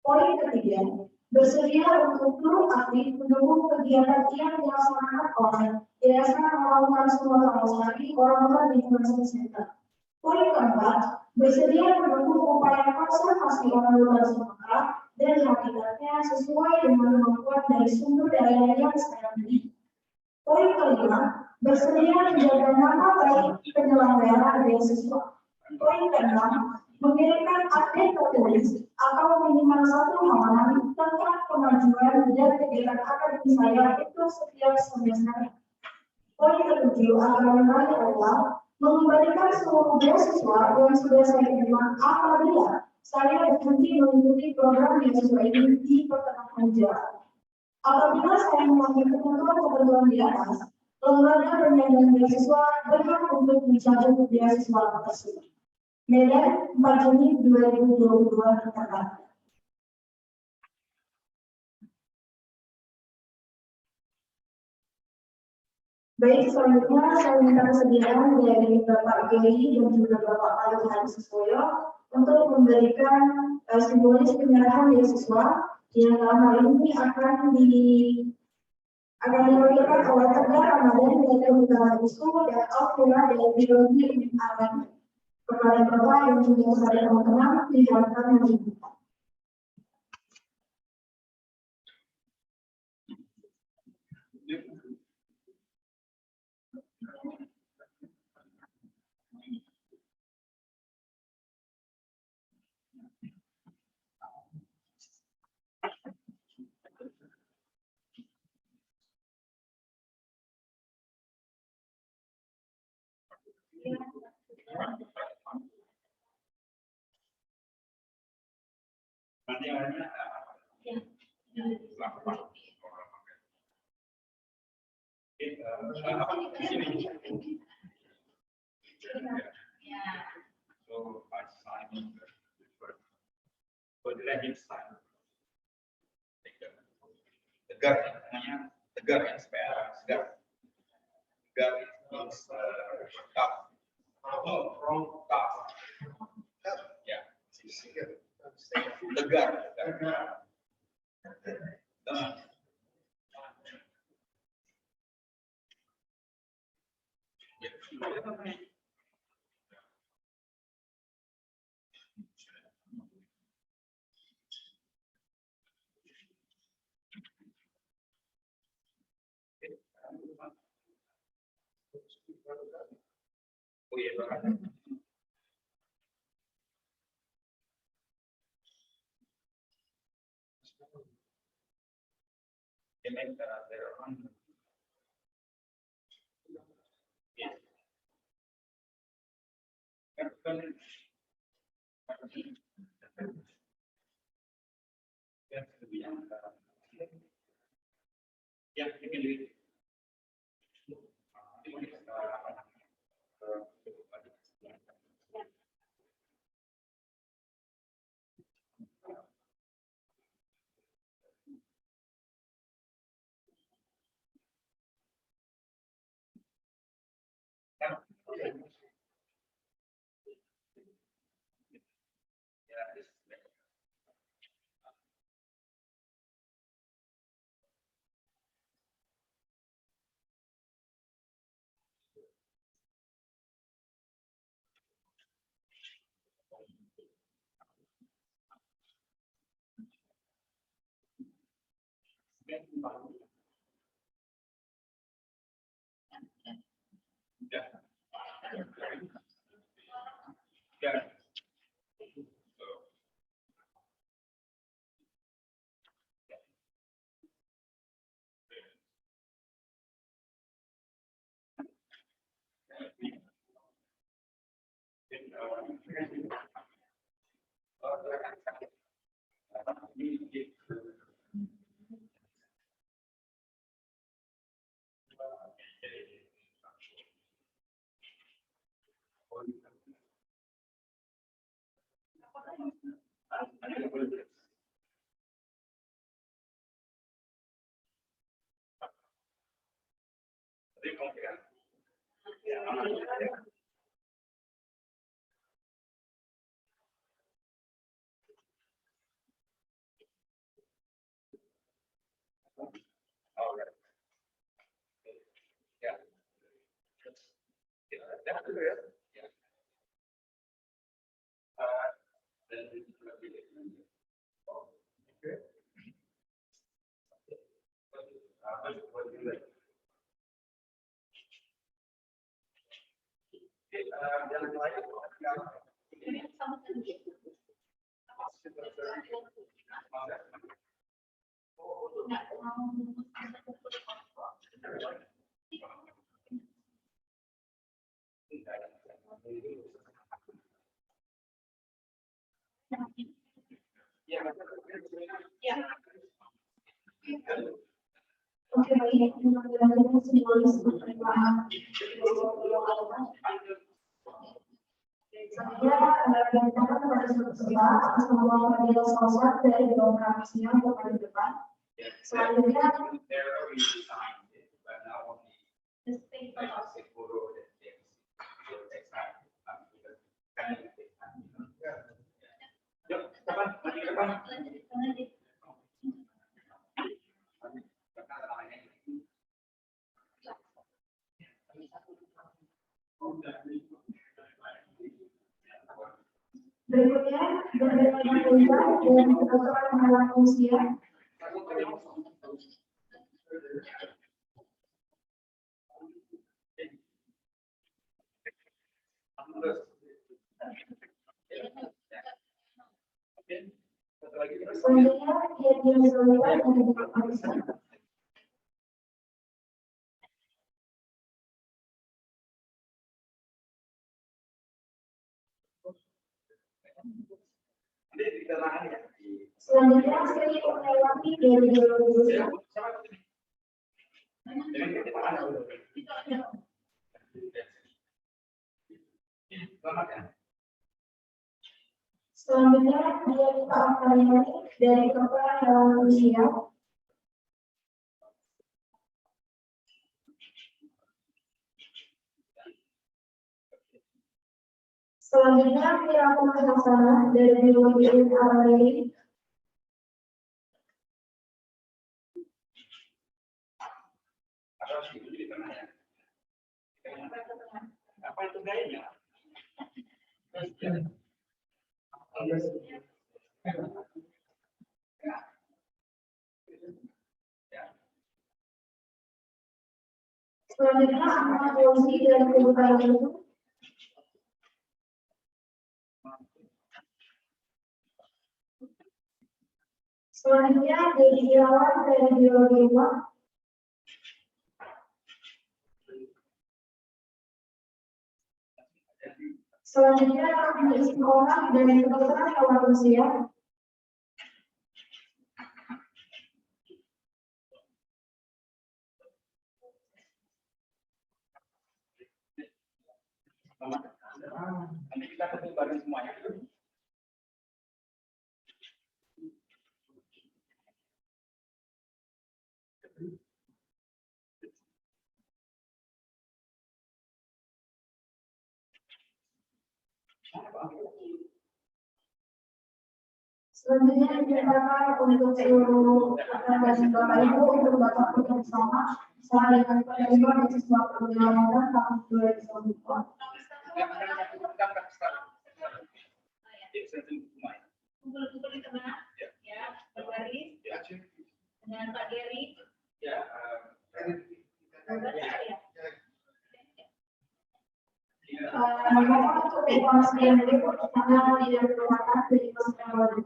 Poin ketiga, bersedia untuk turut aktif mendukung kegiatan yang dilaksanakan oleh Yayasan Orangutan Sumatera Lestari Orangutan Information Center. Poin keempat, bersedia mendukung upaya konservasi orangutan Sumatera dan habitatnya sesuai dengan kemampuan dari sumber daya yang saya miliki. Poin kelima, bersedia menjaga nama baik penyelenggara beasiswa. Poin keenam, mengirimkan update tertulis atau minimal 1 halaman tentang kemajuan dan kegiatan akademis saya itu setiap semester. Poin ketujuh antara lain adalah mengembalikan seluruh beasiswa yang sudah saya terima apabila saya berhenti mengikuti program beasiswa ini di pertengahan jalan. Apabila saya melanggar ketentuan di atas, lembaga penyandang beasiswa berhak untuk mencabut beasiswa tersebut. Medan, 4 Juni 2022 terkait. Baik, selanjutnya saya minta kesediaan dari Bapak Geri dan juga Bapak Ayu Hadi Susoyo untuk memberikan simbolis penyerahan beasiswa yang dalam hal ini akan diwakilkan oleh Tegar Ramadan dari Kementerian Usul dan Alfira dari Biologi Alam. Kepada Bapak yang juga kepada teman-teman diharapkan menunjukkan. So I sign first. But let him sign. Tegar namanya tegar ya supaya tegar. Tegar means tough. From tough. Ya. Tegar. Oh iya, Oke, baik. Mudah-mudahan semua bermanfaat. Saya berikan kepada saudara semua media sosial dari demokrasinya ke depan. Selanjutnya, berikutnya bagaimana kita dan kebutuhan anak usia. Selanjutnya dia dilakukan untuk pemeriksaan. Selanjutnya Sri Umayawati dari biologi. Selanjutnya dia Dita Akariani dari Kedokteran Hewan Usia. Selanjutnya Mira Kumasasana dari biologi Arabeli. Apa itu gayanya? Selanjutnya Ahmad Yosi dari Kedokteran Itu. Selanjutnya Dedi Irawan dari biologi hewan. Selanjutnya kami isi orang dari Kedokteran Hewan Usia. Nanti kita ketemu bareng semuanya. Selanjutnya dinyatakan untuk seluruh rekan dan Bapak Ibu untuk Bapak Ibu bersama saya dengan penerima dan siswa perjalanan tahun 2024. Kumpul-kumpul di tengah, ya, berbaris dengan Pak Geri. Berbaris ya. Mohon untuk informasi yang berikut karena tidak bermanfaat dari masa yang lalu.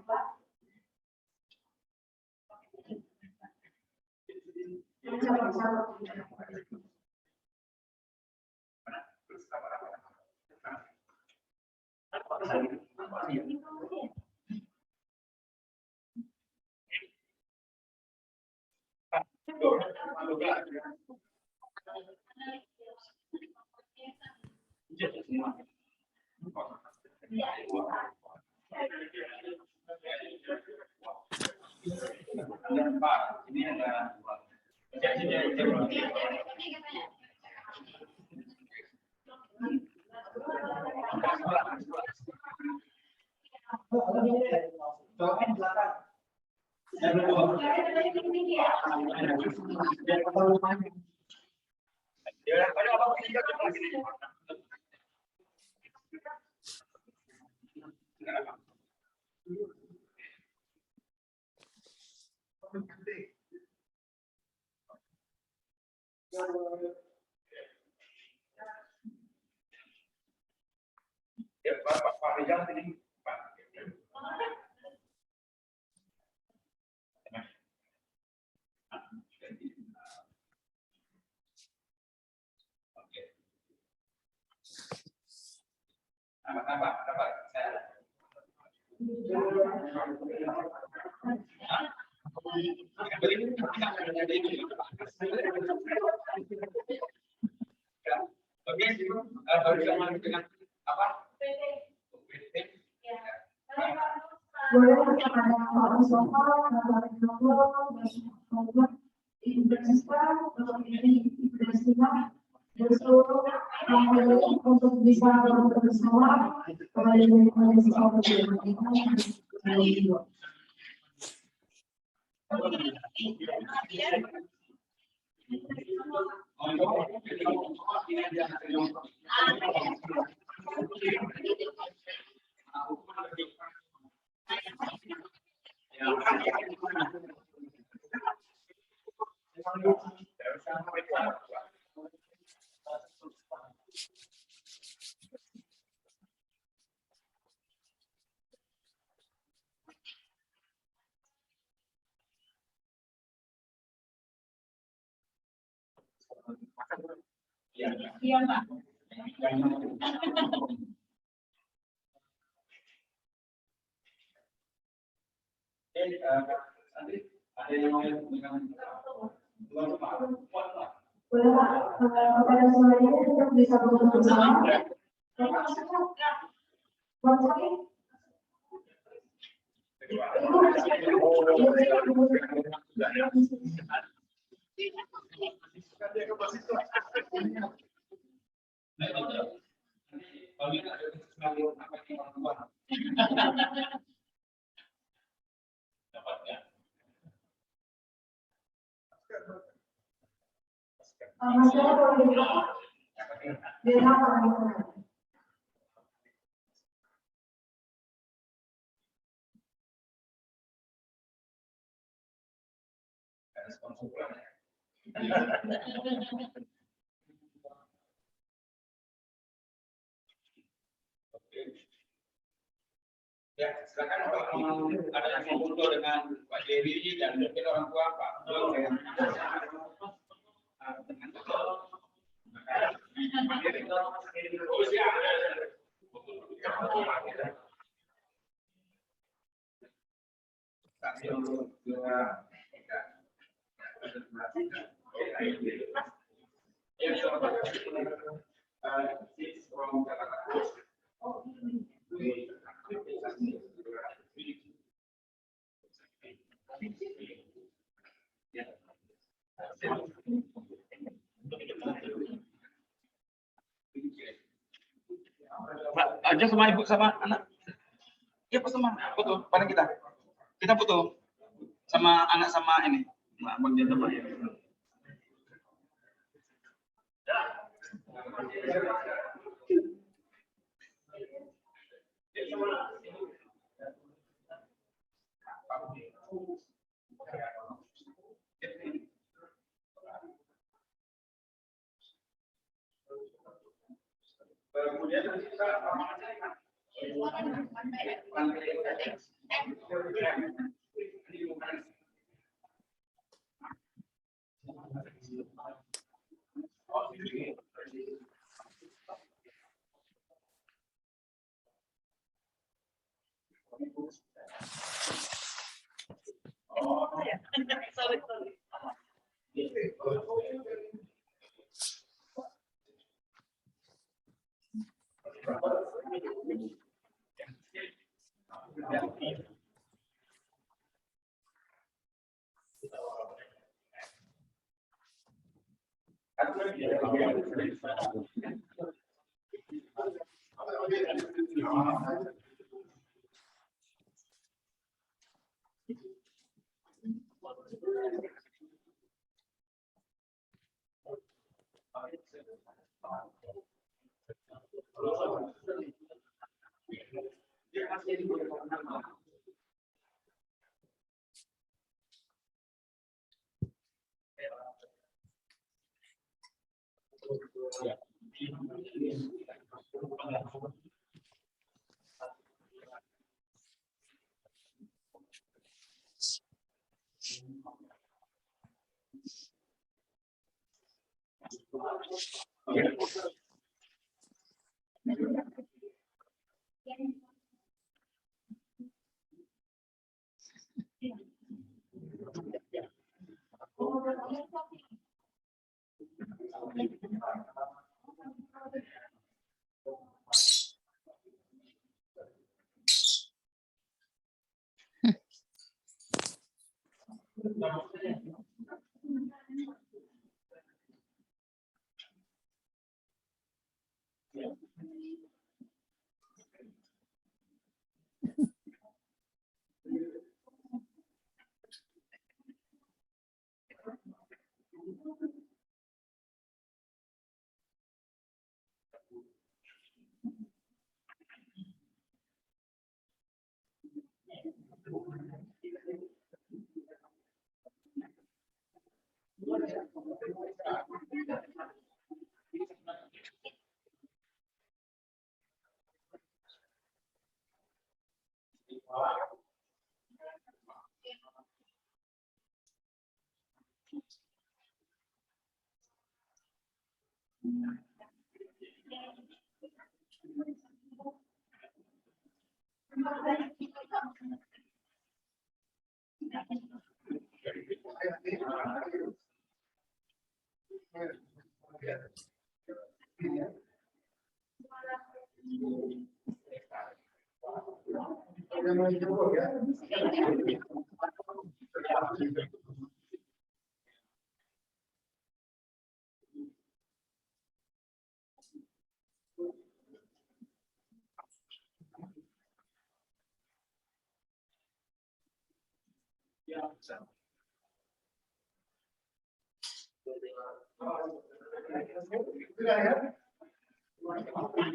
Ini ada ya Pak Rizal ini Pak. Apa? Saya Oke, bersama dengan apa? Boleh kepada Pak Mustafa, Bapak Ibu, Ibu Francisca, Bapak Ibu Francisca, dan seluruh anggota untuk bisa bersama kepada Indonesia Iya, Pak. Ada yang mau dengan boleh Pak, kepada semuanya untuk bisa bersama. Masalah boleh dilakukan. Ya, silakan kalau ada yang mau foto dengan Pak Jerry dan mungkin orang tua Pak. Aja sama ibu sama anak. Iya, sama foto bareng kita. Kita foto sama anak sama ini. Nah, Bang Jenta Pak. Kemudian kita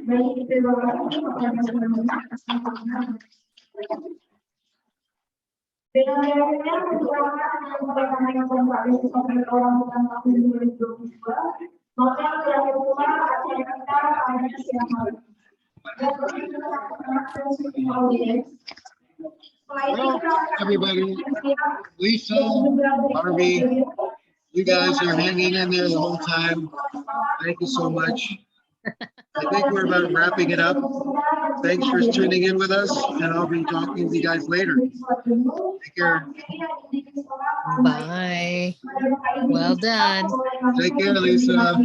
Baik, terima kasih kepada semuanya. Dengan adanya kebijakan yang dilaksanakan Pak Desi sampai orang bukan tahun 2022, maka terakhir pula acara kita pada siang hari. Dan Well, everybody, Lisa, Harvey, you guys are hanging in there the whole time. Thank you so much. I think we're about wrapping it up. Thanks for tuning in with us, and I'll be talking to you guys later. Take care. Bye. Well done. Take care, Lisa.